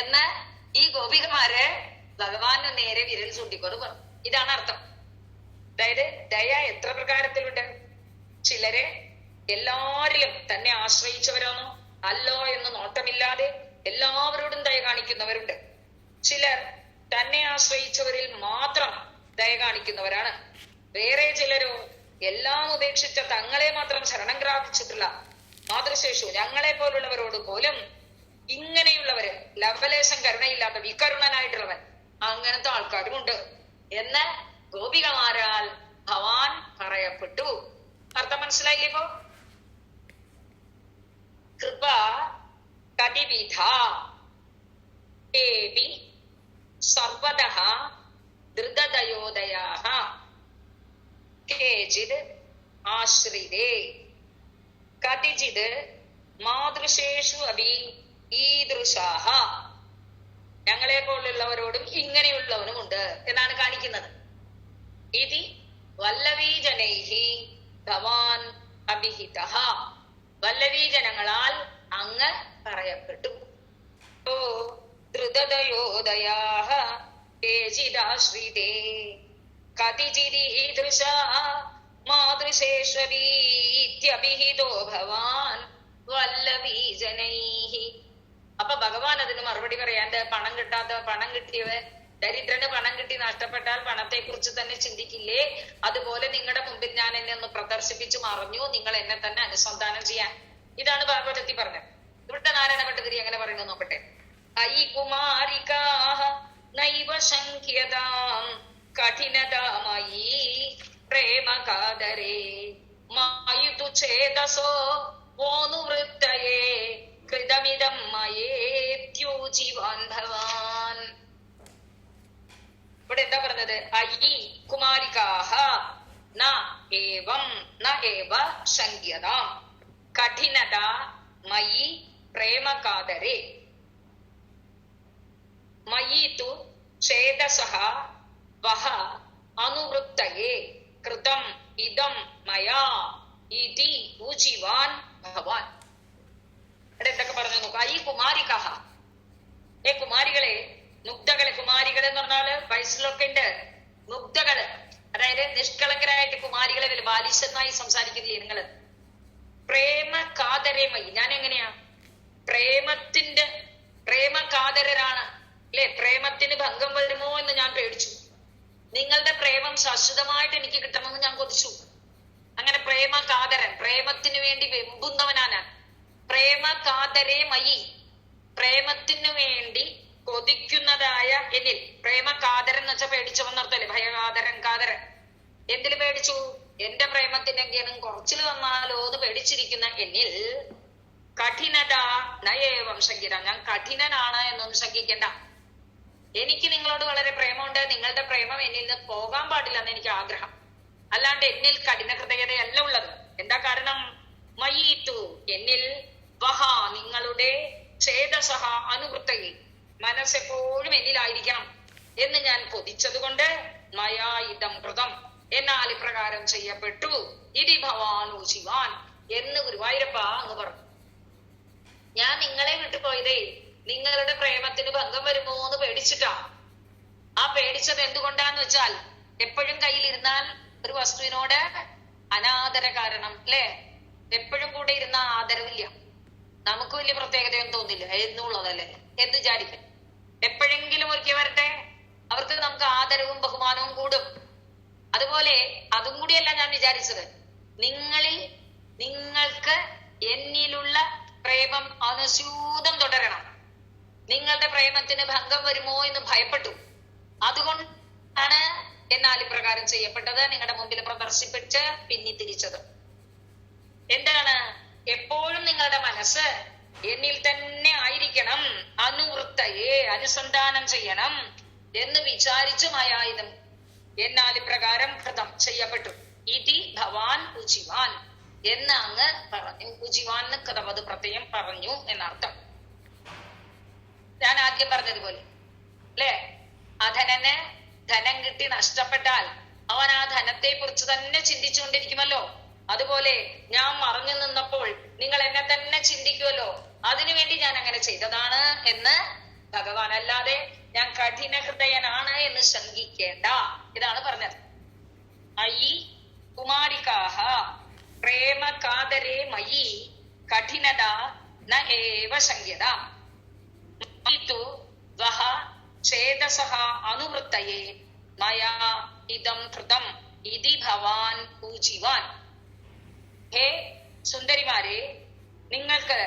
എന്ന് ഈ ഗോപികമാര് ഭഗവാന് നേരെ വിരൽ ചൂണ്ടിക്കൊണ്ട് പറഞ്ഞു. ഇതാണ് അർത്ഥം. അതായത് ദയ എത്ര പ്രകാരത്തിലുണ്ട്. ചിലര് എല്ലാരിലും തന്നെ ആശ്രയിച്ചവരാണോ അല്ലോ എന്ന് നോട്ടമില്ലാതെ എല്ലാവരോടും ദയ കാണിക്കുന്നവരുണ്ട്. ചിലർ തന്നെ ആശ്രയിച്ചവരിൽ മാത്രം ദയ കാണിക്കുന്നവരാണ്. വേറെ ചിലരോ എല്ലാം ഉപേക്ഷിച്ച തങ്ങളെ മാത്രം ശരണം പ്രാപിച്ചിട്ടുള്ള മാതൃശേഷു ഞങ്ങളെ പോലുള്ളവരോട് പോലും ഇങ്ങനെയുള്ളവര്, ലവലേശം കരുണയില്ലാത്ത വികരുണനായിട്ടുള്ളവൻ, അങ്ങനത്തെ ആൾക്കാരുമുണ്ട് എന്ന് ഗോപികമാരാൽ ഭവാൻ പറയപ്പെട്ടു. അർത്ഥം മനസ്സിലായില്ലേ? ഇപ്പോ കൃപ കതിവിധ ഏപി സർവതഃ ധൃതദയോദയാഃ കേചിത് ആശ്രിതേ കതിചിത് മാതൃശേഷു അപി ഈദൃശാഃ. ഞങ്ങളെ പോലുള്ളവരോടും ഇങ്ങനെയുള്ളവനുമുണ്ട് എന്നാണ് കാണിക്കുന്നത്. ഇതി വല്ലവീജനൈഹി ഭവാൻ അഭിഹിതഃ. വല്ലവീജനങ്ങളാൽ അങ്ങ് പറയപ്പെട്ടു. ഓ ധൃതദയോദയാഃ കേചിദാശ്രിതേ കതിചിദീദൃശാഃ മാതൃശേഷ്വീത്യഭിഹിതോ ഭവാൻ വല്ലവീജനൈഹി. അപ്പൊ ഭഗവാൻ അതിന് മറുപടി പറയാണ്ട് പണം കിട്ടിയവൻ ദരിദ്രന് പണം കിട്ടി നഷ്ടപ്പെട്ടാൽ പണത്തെ കുറിച്ച് തന്നെ ചിന്തിക്കില്ലേ? അതുപോലെ നിങ്ങളുടെ മുമ്പിൽ ഞാൻ എന്നെ ഒന്ന് പ്രദർശിപ്പിച്ചു മറഞ്ഞു, നിങ്ങൾ എന്നെ തന്നെ അനുസന്ധാനം ചെയ്യാൻ. ഇതാണ് ഭാഗവതത്തിൽ പറഞ്ഞത്. ഇവിടുത്തെ നാരായണ ഭട്ടതിരി എങ്ങനെ പറയുന്നു നോക്കട്ടെ. ഐ കുമാരികാഃ നൈവ ശങ്ക്യതാം കഠിനതാമയീ പ്രേമകാദരേ മായുതു ചേതസോ വോനുവൃത്തയേ കൃതമിദം മയേത്യോജിവാൻ ഭവാൻ. ഇവിടെ എന്താ പറഞ്ഞത്? ഐ കുമാരികാഃ ന ഏവ ശങ്ക്യതാം കഠിനത മയി പ്രേമകാദരേ മയി തു ചേതസഃ വഹ അനുവൃത്തയേ കൃതം ഇദം മയാ ഇതി ഊചിവാൻ ഭവാൻ. ഇവിടെ എന്തൊക്കെ പറഞ്ഞു നോക്കുക. ഈ കുമാരികാഃ, കുമാരികളെ, മുഗ്ധകളെ. കുമാരികൾ എന്ന് പറഞ്ഞാല് വയസ്സിലൊക്കെ ഉണ്ട് മുഗ്ധകള്, അതായത് നിഷ്കളങ്കരായിട്ട് കുമാരികളെ വല്ല ബാലിശനായി സംസാരിക്കുന്നില്ലേ നിങ്ങള്? പ്രേമ കാതരമയി. ഞാൻ എങ്ങനെയാ പ്രേമകാതരാണ് അല്ലെ? പ്രേമത്തിന് ഭംഗം വരുമോ എന്ന് ഞാൻ പേടിച്ചു. നിങ്ങളുടെ പ്രേമം ശാശ്വതമായിട്ട് എനിക്ക് കിട്ടണമെന്ന് ഞാൻ കൊതിച്ചു. അങ്ങനെ പ്രേമകാതരൻ, പ്രേമത്തിന് വേണ്ടി വെമ്പുന്നവനാണ്. പ്രേമകാതരമയി, പ്രേമത്തിന് വേണ്ടി കൊതിക്കുന്നതായ എന്നിൽ. പ്രേമകാതരൻ എന്ന് വെച്ചാൽ പേടിച്ചവന്നർത്ഥല്ലേ? ഭയകാതരൻ, കാതരൻ. എന്തിൽ പേടിച്ചു? എന്റെ പ്രേമത്തിന് എങ്കിലും കുറച്ചിൽ വന്നാലോ എന്ന് പേടിച്ചിരിക്കുന്ന എന്നിൽ കഠിനത നയേവം ശങ്കിത. ഞാൻ കഠിനനാണ് എന്നൊന്നും ശങ്കിക്കണ്ട. എനിക്ക് നിങ്ങളോട് വളരെ പ്രേമമുണ്ട്. നിങ്ങളുടെ പ്രേമം എന്നിൽ നിന്ന് പോകാൻ പാടില്ലെന്ന് എനിക്ക് ആഗ്രഹം. അല്ലാണ്ട് എന്നിൽ കഠിന ഹൃദയതയല്ല ഉള്ളത്. എന്താ കാരണം? മയീത്തു, എന്നിൽ, വഹ, നിങ്ങളുടെ, ചേതസഹ, അനുവൃത്തയിൽ, മനസ്സെപ്പോഴും എന്നിലായിരിക്കണം എന്ന് ഞാൻ കൊതിച്ചത് കൊണ്ട് മയാ ഇദം കൃതം, എന്നാൽ ഇപ്രകാരം ചെയ്യപ്പെട്ടു. ഇതി ഭവാനു ശിവാൻ എന്ന് ഗുരുവായൂരപ്പ അങ്ങ് പറഞ്ഞു. ഞാൻ നിങ്ങളെ വിട്ടുപോയതേ നിങ്ങളുടെ പ്രേമത്തിന് ഭംഗം വരുമോ എന്ന് പേടിച്ചിട്ടാ. ആ പേടിച്ചത് എന്തുകൊണ്ടാന്ന് വെച്ചാൽ എപ്പോഴും കയ്യിലിരുന്നാൽ ഒരു വസ്തുവിനോട് അനാദര കാരണം അല്ലെ? എപ്പോഴും കൂടെ ഇരുന്ന ആദരവില്ല. നമുക്ക് വലിയ പ്രത്യേകതയൊന്നും തോന്നില്ല എന്നുള്ളതല്ലേ എന്ന് വിചാരിക്കും. എപ്പോഴെങ്കിലും ഒരിക്കൽ വരട്ടെ, അവർക്ക് നമുക്ക് ആദരവും ബഹുമാനവും കൂടും. അതുപോലെ അതും കൂടിയല്ല ഞാൻ വിചാരിച്ചത്. നിങ്ങൾക്ക് എന്നിലുള്ള പ്രേമം അനുസ്യൂതം തുടരണം. നിങ്ങളുടെ പ്രേമത്തിന് ഭംഗം വരുമോ എന്ന് ഭയപ്പെട്ടു. അതുകൊണ്ടാണ് എന്നാൽ ഇപ്രകാരം ചെയ്യപ്പെട്ടത്, നിങ്ങളുടെ മുമ്പിൽ പ്രദർശിപ്പിച്ച് പിന്നിത്തിരിച്ചത്. എന്താണ്? എപ്പോഴും നിങ്ങളുടെ മനസ്സ് എന്നിൽ തന്നെ ആയിരിക്കണം, അനുവൃത്തയെ അനുസന്ധാനം ചെയ്യണം എന്ന് വിചാരിച്ചു മയായുധം എന്നാൽ ഇപ്രകാരം കൃതം ചെയ്യപ്പെട്ടു. ഇതി ഭവാൻ ഉചിവാൻ എന്ന് അങ്ങ് പറഞ്ഞു. ഉചിവാൻ കഥവത് പ്രത്യേകം പറഞ്ഞു എന്നർത്ഥം. ഞാൻ ആദ്യം പറഞ്ഞതുപോലെ അല്ലെ, അധനന് ധനം കിട്ടി നഷ്ടപ്പെട്ടാൽ അവൻ ആ ധനത്തെ കുറിച്ച് തന്നെ ചിന്തിച്ചുകൊണ്ടിരിക്കുമല്ലോ. അതുപോലെ ഞാൻ മറഞ്ഞു നിന്നപ്പോൾ നിങ്ങൾ എന്നെ തന്നെ ചിന്തിക്കുമല്ലോ. അതിനുവേണ്ടി ഞാൻ അങ്ങനെ ചെയ്തതാണ് എന്ന് ഭഗവാൻ. അല്ലാതെ ഞാൻ കഠിന ഹൃദയനാണ് എന്ന് ശങ്കിക്കേണ്ട. ഇതാണ് പറഞ്ഞത്. ഐ കുമാരികാഃ പ്രേമ കാതരേ മയി കഠിനത ന ഏവ ശങ്ക്യത വഹ ചേതസഃ അനുവൃത്തയേ മയാ ഇദം കൃതം ഇതി ഭവാൻ പൂജിവാൻ. ഹേ സുന്ദരിമാരെ, നിങ്ങൾക്ക്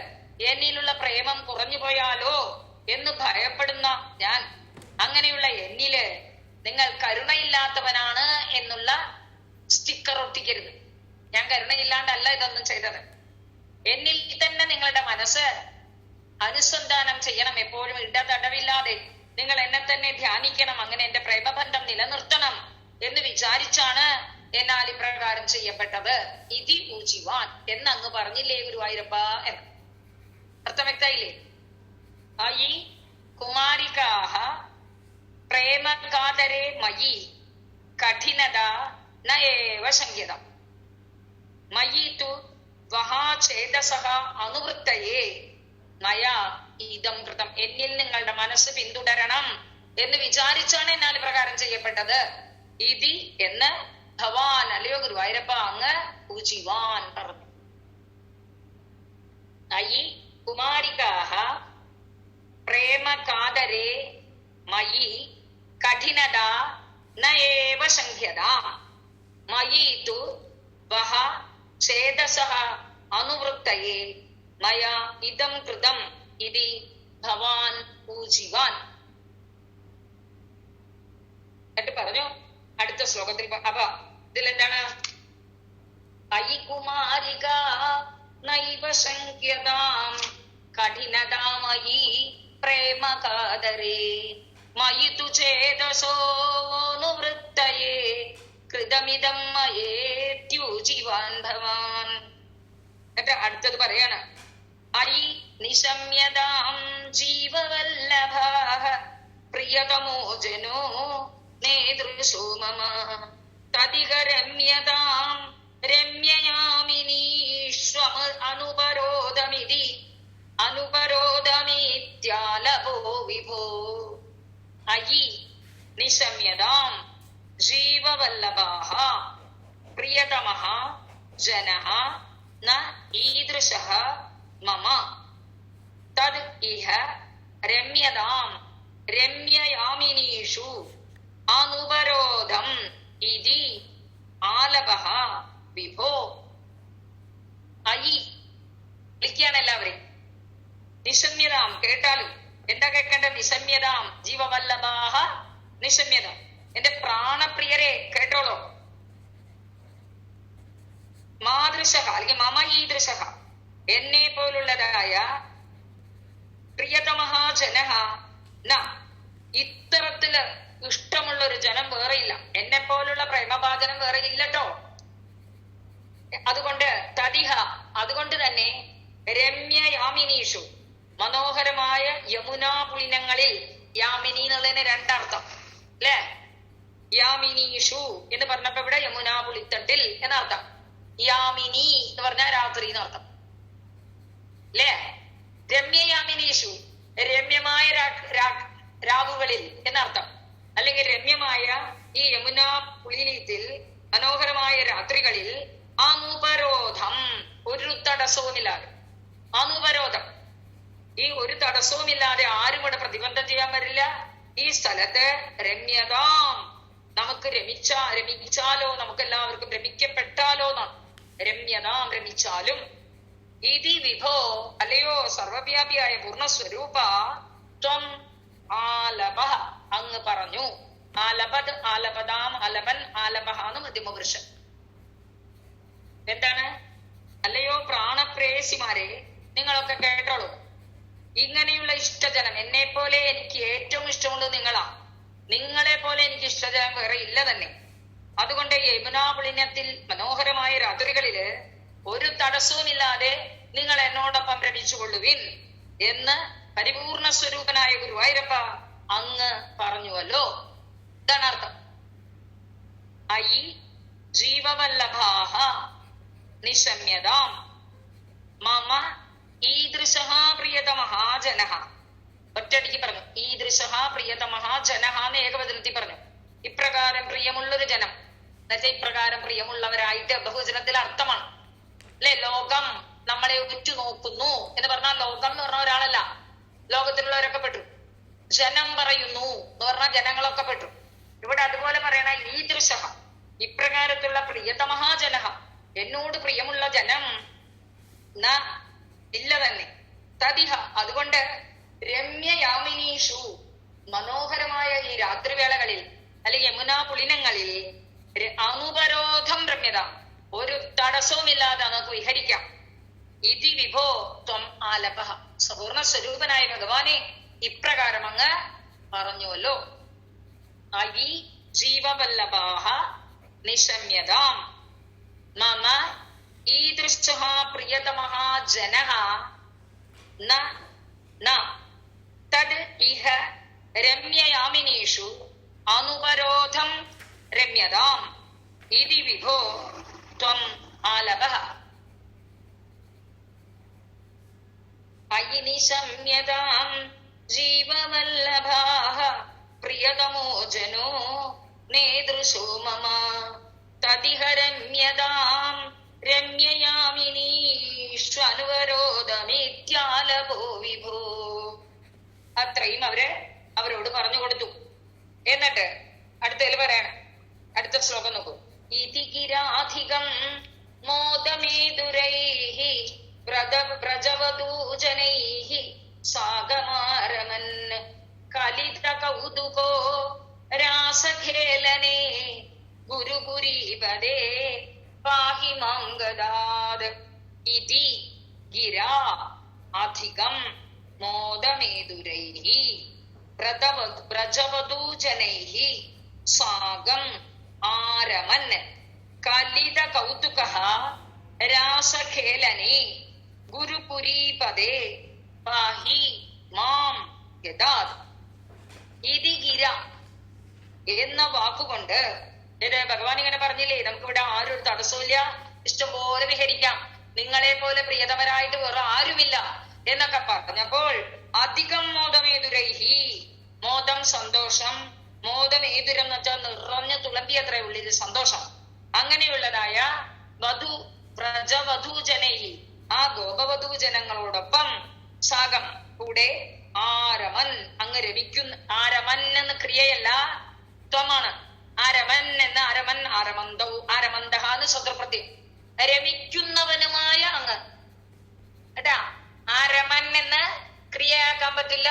എന്നിലുള്ള പ്രേമം കുറഞ്ഞു പോയാലോ എന്ന് ഭയപ്പെടുന്ന ഞാൻ, അങ്ങനെയുള്ള എന്നില് നിങ്ങൾ കരുണയില്ലാത്തവനാണ് എന്നുള്ള സ്റ്റിക്കർ ഒട്ടിക്കരുത്. ഞാൻ കരുണയില്ലാണ്ടല്ല ഇതൊന്നും ചെയ്തത്. എന്നിൽ തന്നെ നിങ്ങളുടെ മനസ്സ് അനുസന്ധാനം ചെയ്യണം. എപ്പോഴും ഇടതടവില്ലാതെ നിങ്ങൾ എന്നെ തന്നെ ധ്യാനിക്കണം, അങ്ങനെ എന്റെ പ്രേമബന്ധം നിലനിർത്തണം എന്ന് വിചാരിച്ചാണ് എന്നാൽ ഇപ്രകാരം ചെയ്യപ്പെട്ടത്. ഇതി ഊചിവാൻ എന്നങ്ങ് പറഞ്ഞില്ലേ ഗുരുവായൂരപ്പ എന്ന്. അർത്ഥം വ്യക്തമായില്ലേ? ഈ കുമാരികാഹ പ്രേമകാതരേ മയി കഠിനത ന ഏവ ശങ്ക്യത മയി തു വഹാഛേദസഹ അനുവൃത്തയേ മയാ ഇദം കൃതം. എന്നിൽ നിങ്ങളുടെ മനസ്സ് പിന്തുടരണം എന്ന് വിചാരിച്ചാണ് എന്നാൽ പ്രകാരം ചെയ്യപ്പെട്ടത്. ഇതി എന്ന് ഭവാൻ അല്ലയോ ഗുരുവായൂരപ്പ അങ്ങ് ഊചിവാൻ പറഞ്ഞു. അയി കുമാരികാഹ പ്രേമകാതരേ മയി കഠിനത ന ഏവ ശങ്ക്യത മയി തു വഹ ഛേദസഹ അനുവൃത്തയേ മയാ ഇദം കൃതം ഇതി ഭവാൻ ഊചിവാൻ എന്നിട്ട് പറഞ്ഞു അടുത്ത ശ്ലോകത്തിൽ. അപ്പൊ ഇതിലെന്താണ്? അയി കുമാരിക നൈവ ശങ്ക്യതാം കഠിനതാമയി പ്രേമകാതരേ മയി തു ചേതസോനുവൃത്തയേ കൃതമിദം മയേത്യൂചിവാൻ ഭവാൻ. എന്നിട്ട് അടുത്തത് പറയാണ്. അയി നിശമ്യതാം ജീവവല്ലഭാഃ പ്രിയതമോ ജനോ നേതൃശോ മമ തദിക രമ്യതാം രമ്യയാമിനീഷ്വമ അനുപരോധമിതി അനുപരോധമിത്യാലഭോ വിഭോ. അയി നിശമ്യതാം ജീവവല്ലഭാഃ പ്രിയതമഃ ജനഃ ന ഈദൃശഃ മമ തദ് ഇഹ രമ്യതാം രമ്യയാമിനീഷു അനുപരോധം ഇതി ആലഭഃ വിഭോ. അയി വിളിക്കുകയാണ് എല്ലാവരെയും. നിശമ്യതാം കേട്ടാലും എന്താ കേൾക്കേണ്ട? നിശമ്യതാം ജീവവല്ലഭാഃ നിശമ്യത. എന്റെ പ്രാണപ്രിയരെ കേട്ടോളൂ. മാതൃശഃ അല്ലെങ്കിൽ മമ ഈദൃശഃ എന്നെ പോലുള്ളതായ പ്രിയതമഃ ജനഃ ന ഇത്തരത്തില് ഇഷ്ടമുള്ള ഒരു ജനം വേറെയില്ല. എന്നെ പോലുള്ള പ്രേമഭാജനം വേറെ ഇല്ലട്ടോ. അതുകൊണ്ട് തദിഹ അതുകൊണ്ട് തന്നെ രമ്യയാമിനീഷു മനോഹരമായ യമുനാ പുളിനങ്ങളിൽ. യാമിനി എന്നുള്ളതിന് രണ്ടർത്ഥം അല്ലെ? യാമിനീഷു എന്ന് പറഞ്ഞപ്പോ ഇവിടെ യമുനാ പുളിത്തട്ടിൽ എന്നർത്ഥം. യാമിനി എന്ന് പറഞ്ഞാൽ രാത്രി എന്നർത്ഥം അല്ലേ? രമ്യയാമിനീഷു രമ്യമായ രാവുകളിൽ എന്നർത്ഥം. അല്ലെങ്കിൽ രമ്യമായ ഈ യമുനാ പുളിനത്തിൽ മനോഹരമായ രാത്രികളിൽ അനുപരോധം ഒരു തടസ്സവുമില്ലാതെ. അനുപരോധം ഈ ഒരു തടസ്സവുമില്ലാതെ ആരും ഇവിടെ പ്രതിബന്ധം ചെയ്യാൻ വരില്ല. ഈ സ്ഥലത്ത് രമ്യതാം നമുക്ക് രമിച്ചാലോ നമുക്ക് എല്ലാവർക്കും രമിക്കപ്പെട്ടാലോ എന്നാണ്. രമ്യതാം രമിച്ചാലും. ഇതി വിഭോ അല്ലയോ സർവവ്യാപിയായ പൂർണ്ണസ്വരൂപ ത്വം ആലഭ അങ്ങ് പറഞ്ഞു. ആലപത് ആലപതാം ആലപൻ ആലപഹ എന്ന് മധ്യമപുരുഷൻ. എന്താണ്? അല്ലയോ പ്രാണപ്രേയസിമാരെ നിങ്ങളൊക്കെ കേട്ടോളൂ. ഇങ്ങനെയുള്ള ഇഷ്ടജനം എന്നെ പോലെ എനിക്ക് ഏറ്റവും ഇഷ്ടമുള്ളത് നിങ്ങളാ. നിങ്ങളെ പോലെ എനിക്ക് ഇഷ്ടജനം വേറെ ഇല്ല തന്നെ. അതുകൊണ്ട് യമുനാ പുളിനത്തിൽ മനോഹരമായ രാത്രികളില് ഒരു തടസ്സവുമില്ലാതെ നിങ്ങൾ എന്നോടൊപ്പം രമിച്ചുകൊള്ളുവിൻ എന്ന് പരിപൂർണ സ്വരൂപനായ ഗുരുവായൂരപ്പ അങ്ങ് പറഞ്ഞുവല്ലോ. ഇതാണ് അർത്ഥം. അയി ജീവവല്ലഭാഃ നിശമ്യതാം മമ ഈദൃശഃ പ്രിയതമഃ ജനഃ. ഒറ്റയടിക്ക് പറഞ്ഞു ഈദൃശഃ പ്രിയതമഃ ജനഃ എന്ന് ഏകവചനത്തിൽ പറഞ്ഞു. ഇപ്രകാരം പ്രിയമുള്ളൊരു ജനം എന്നുവെച്ചാൽ ഇപ്രകാരം പ്രിയമുള്ളവരായിട്ട് ബഹുജനത്തിൽ അർത്ഥമാണ് അല്ലെ? ലോകം നമ്മളെ ഉറ്റുനോക്കുന്നു എന്ന് പറഞ്ഞാൽ ലോകം എന്ന് പറഞ്ഞ ഒരാളല്ല, ലോകത്തിലുള്ളവരൊക്കെ പെട്ടു. ജനം പറയുന്നു എന്ന് പറഞ്ഞാൽ ജനങ്ങളൊക്കെ പെട്ടു. ഇവിടെ അതുപോലെ പറയണ ഈദൃശഃ ഇപ്രകാരത്തുള്ള പ്രിയതമഃ ജനഃ എന്നോട് പ്രിയമുള്ള ജനം ന ഇല്ല തന്നെ. തദിഹ അതുകൊണ്ട് രമ്യയാമിനീഷു മനോഹരമായ ഈ രാത്രിവേളകളിൽ അല്ലെങ്കിൽ യമുനാ പുളിനങ്ങളിൽ അനുപരോധം രമ്യത ഒരു തടസ്സവുമില്ലാതെ നമുക്ക് വിഹരിക്കാം. ഇതി വിഭോ ത്വം ആലപഃ സപൂർണ സ്വരൂപനായ ഭഗവാനെ ഇപ്രകാരം അങ്ങ് പറഞ്ഞുവല്ലോ. അയി ജീവവല്ലഭാഹ നിശമ്യതാം മമ ഈദൃശഃ പ്രിയതമഃ ജനഃ ന തദ് ഇഹ രമ്യയാമിനീഷു അനുപരോധം രമ്യതാം ഇതി വിഭോ ത്വം ആലഭഃ. അയി നിശമ്യതാം ജീവവല്ലഭാഃ പ്രിയതമോ ജനോ നേദൃശോ മമ തദിഹ രമ്യതാം രമ്യയാമിനീഷ്വനുവരോധമിത്യാലഭോ വിഭോ. അത്രയും അവരോട് പറഞ്ഞു കൊടുത്തു. എന്നിട്ട് അടുത്തതിൽ പറയണം, അടുത്ത ശ്ലോകം നോക്കൂ. ഇതി ഗിരാധികം മോദമേതുരൈഃ വ്രജവധൂജനൈഃ സാഗമാരമൻ കലിത കൗതുകോ രാസഖേലനേ ഗുരുപുരീപദേ പാഹി മാം ഗദാദ്. ഇതി ഗിരാ അധികം മോദമേതുരൈഃ വ്രജവധൂജനൈഃ സാഗം ആരമൻ കലിത കൗതുകഃ രാസഖേലനേ ഗുരുപുരീപദേ പാഹി മാം ഗദാദ്. ഇതി ഗിര എന്ന വാക്കുകൊണ്ട് ഭഗവാൻ ഇങ്ങനെ പറഞ്ഞില്ലേ, നമുക്കിവിടെ ആരും ഒരു തടസ്സമില്ല, ഇഷ്ടംപോലെ വിഹരിക്കാം, നിങ്ങളെ പോലെ പ്രിയതമരായിട്ട് വേറെ ആരുമില്ല എന്നൊക്കെ പറഞ്ഞപ്പോൾ അധികം മോദമേതുരൈഹി, മോദം സന്തോഷം, മോദമേതുരം എന്ന് വെച്ചാൽ നിറഞ്ഞു തുളമ്പി അത്ര ഉള്ളിൽ സന്തോഷം, അങ്ങനെയുള്ളതായ വ്രജവധൂജനൈഹി ആ ഗോപവധൂജനങ്ങളോടൊപ്പം സാഗം കൂടെ ആരമൻ അങ്ങ് രമിക്കുന്ന. ആരമൻ എന്ന ക്രിയയല്ല, ത്വമാണ്. ആരമൻ എന്ന അരമൻ ആരമന്തൗ ആരമന്തഹ എന്ന് ശത്രുപ്രത്യം, രമിക്കുന്നവനുമായ അങ്ങ് കേട്ടാ. ആരമൻ എന്ന് ക്രിയയാക്കാൻ പറ്റില്ല,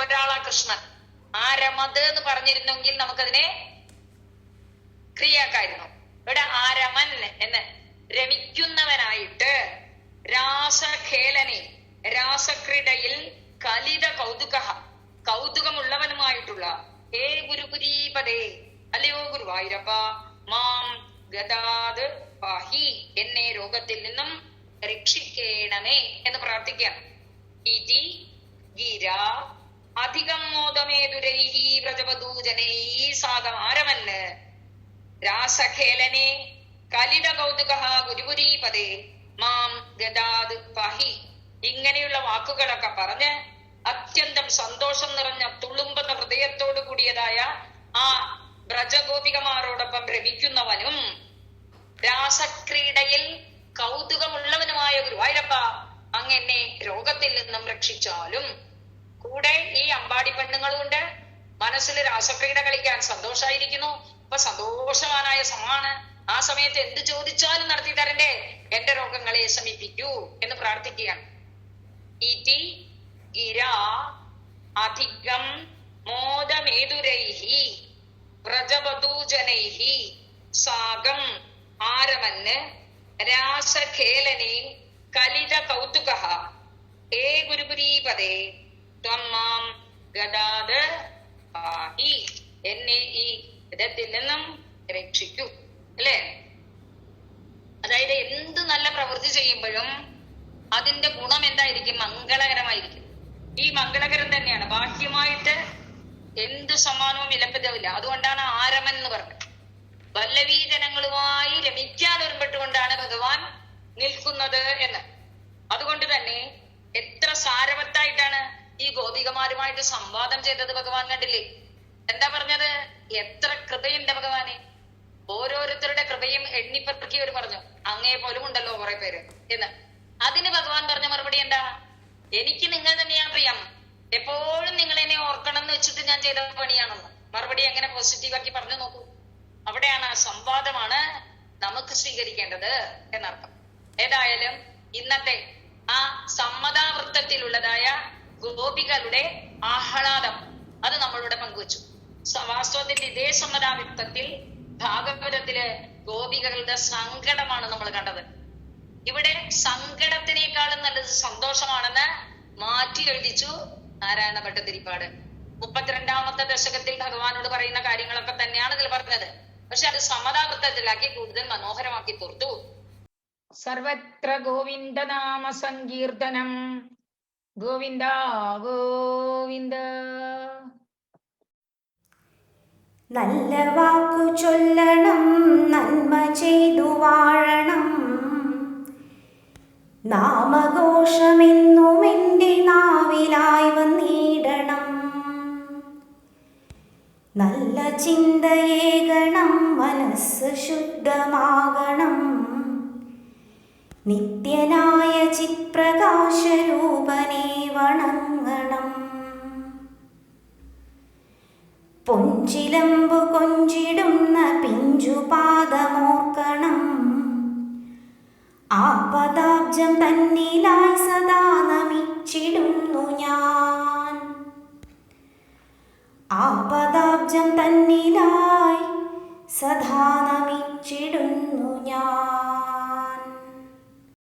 ഒരാളാ കൃഷ്ണൻ. ആരമത് എന്ന് പറഞ്ഞിരുന്നെങ്കിൽ നമുക്കതിനെ ക്രിയയാക്കായിരുന്നു. ഇവിടെ ആരമൻ എന്ന് രമിക്കുന്നവനായിട്ട് രാസഖേലനെ രാസക്രീഡയിൽ കലിത കൗതുക കൗതുകമുള്ളവനുമായിട്ടുള്ള ഹേ ഗുരുപുരീപദേ അല്ലയോ ഗുരുവായൂരപ്പ മാം ഗദാദ് പാഹി എന്നെ രോഗത്തിൽ നിന്നും രക്ഷിക്കേണമേ എന്ന് പ്രാർത്ഥിക്കാം. ഇതി ഗിര അധികം മോദമേതുരൈഹി വ്രജവധൂജനൈഹി സാഗമാരമന് രാസഖേലനെ കലിത കൗതുക ഗുരുപുരീപദേ മാം ഗദാദ് പാഹി. ഇങ്ങനെയുള്ള വാക്കുകളൊക്കെ പറഞ്ഞ് അത്യന്തം സന്തോഷം നിറഞ്ഞ തുളുമ്പുന്ന ഹൃദയത്തോടു കൂടിയതായ ആ വ്രജഗോപികമാരോടൊപ്പം രമിക്കുന്നവനും രാസക്രീഡയിൽ കൗതുകമുള്ളവനുമായ ഗുരുവായൂരപ്പ അങ്ങനെ രോഗത്തിൽ നിന്നും രക്ഷിച്ചാലും. കൂടെ ഈ അമ്പാടി പെണ്ണുങ്ങളുണ്ട്, മനസ്സിൽ രാസക്രീഡ കളിക്കാൻ സന്തോഷായിരിക്കുന്നു. അപ്പൊ സന്തോഷവാനായ സമാണ്, ആ സമയത്ത് എന്ത് ചോദിച്ചാലും നടത്തി തരണ്ടേ, എന്റെ രോഗങ്ങളെ ശമിപ്പിക്കൂ എന്ന് പ്രാർത്ഥിക്കുകയാണ്. ഇതി ഗിര അധികം മോദമേതുരൈഹി വ്രജവധൂജനൈഹി സാഗം ആരമന് രാസഖേലനെ കലിത കൗതുക ഹേ ഗുരുപുരീപദേ ത്വം മാം ഗദാദ് പാഹി എന്നെ ഈ വിധത്തിൽ നിന്നും രക്ഷിക്കൂ. അല്ലേ? അതായത് എന്ത് നല്ല പ്രവൃത്തി ചെയ്യുമ്പോഴും അതിന്റെ ഗുണം എന്തായിരിക്കും? മംഗളകരമായിരിക്കും. ഈ മംഗളകരം തന്നെയാണ്, ബാഹ്യമായിട്ട് എന്ത് സമ്മാനവും വിലപ്പിതവില്ല. അതുകൊണ്ടാണ് ആരമൻ എന്ന് പറഞ്ഞത്. വല്ലവീ ജനങ്ങളുമായി രമിക്കാൻ ഒരുമ്പെട്ടുകൊണ്ടാണ് ഭഗവാൻ നിൽക്കുന്നത് എന്ന്. അതുകൊണ്ട് തന്നെ എത്ര സാരവത്തായിട്ടാണ് ഈ ഗോപികമാരുമായിട്ട് സംവാദം ചെയ്തത് ഭഗവാൻ കണ്ടില്ലേ? എന്താ പറഞ്ഞത്? എത്ര കൃപയുണ്ട് ഭഗവാനെ, ഓരോരുത്തരുടെ കൃപയും എണ്ണിപ്പറക്കി അവർ പറഞ്ഞു, അങ്ങേ പോലും ഉണ്ടല്ലോ കുറെ പേര് എന്ന്. അതിന് ഭഗവാൻ പറഞ്ഞ മറുപടി എന്താ? എനിക്ക് നിങ്ങൾ തന്നെയാ പ്രിയം, എപ്പോഴും നിങ്ങൾ എന്നെ ഓർക്കണം എന്ന് വെച്ചിട്ട് ഞാൻ ചെയ്ത പണിയാണെന്ന്. മറുപടി എങ്ങനെ പോസിറ്റീവാക്കി പറഞ്ഞു നോക്കൂ. അവിടെയാണ് ആ സംവാദമാണ് നമുക്ക് സ്വീകരിക്കേണ്ടത് എന്നർത്ഥം. ഏതായാലും ഇന്നത്തെ ആ സമ്മതാവൃത്തത്തിലുള്ളതായ ഗോപികളുടെ ആഹ്ലാദം അത് നമ്മളിവിടെ പങ്കുവച്ചു. വാസ്തവത്തിൽ ഇതേ സമ്മതാവൃത്തത്തിൽ ഭാഗവതത്തില് ഗോപികളുടെ സങ്കടമാണ് നമ്മൾ കണ്ടത്. ഇവിടെ സങ്കടത്തിനേക്കാളും നല്ലത് സന്തോഷമാണെന്ന് മാറ്റി എഴുതിച്ചു നാരായണ ഭട്ടതിരിപ്പാട്. 32ാമത്തെ ദശകത്തിൽ ഭഗവാനോട് പറയുന്ന കാര്യങ്ങളൊക്കെ തന്നെയാണ് ഇതിൽ പറഞ്ഞത്. പക്ഷെ അത് സമതാവൃത്തത്തിലാക്കി കൂടുതൽ മനോഹരമാക്കി തീർത്തു. സർവത്ര ഗോവിന്ദനാമ സങ്കീർത്തനം. ഗോവിന്ദ ഗോവിന്ദ. നല്ല വാക്കു ചൊല്ലണം, നന്മ ചെയ്തു വാഴണം, നാമഘോഷമെന്നും എൻ്റെ നാവിലായി വന്നിടണം. നല്ല ചിന്തയേകണം, മനസ്സ് ശുദ്ധമാകണം, നിത്യനായ ചിത്പ്രകാശരൂപനെ വണങ്ങണം. പൊഞ്ചിലമ്പു കൊഞ്ചിടുന്ന പിഞ്ചുപാദമോർക്കണം, ആ പദാബ്ജം തന്നിലായി സദാ നമിച്ചിടുന്നു ഞാൻ. ആ പദാബ്ജം തന്നിലായി സദാ നമിച്ചിടുന്നു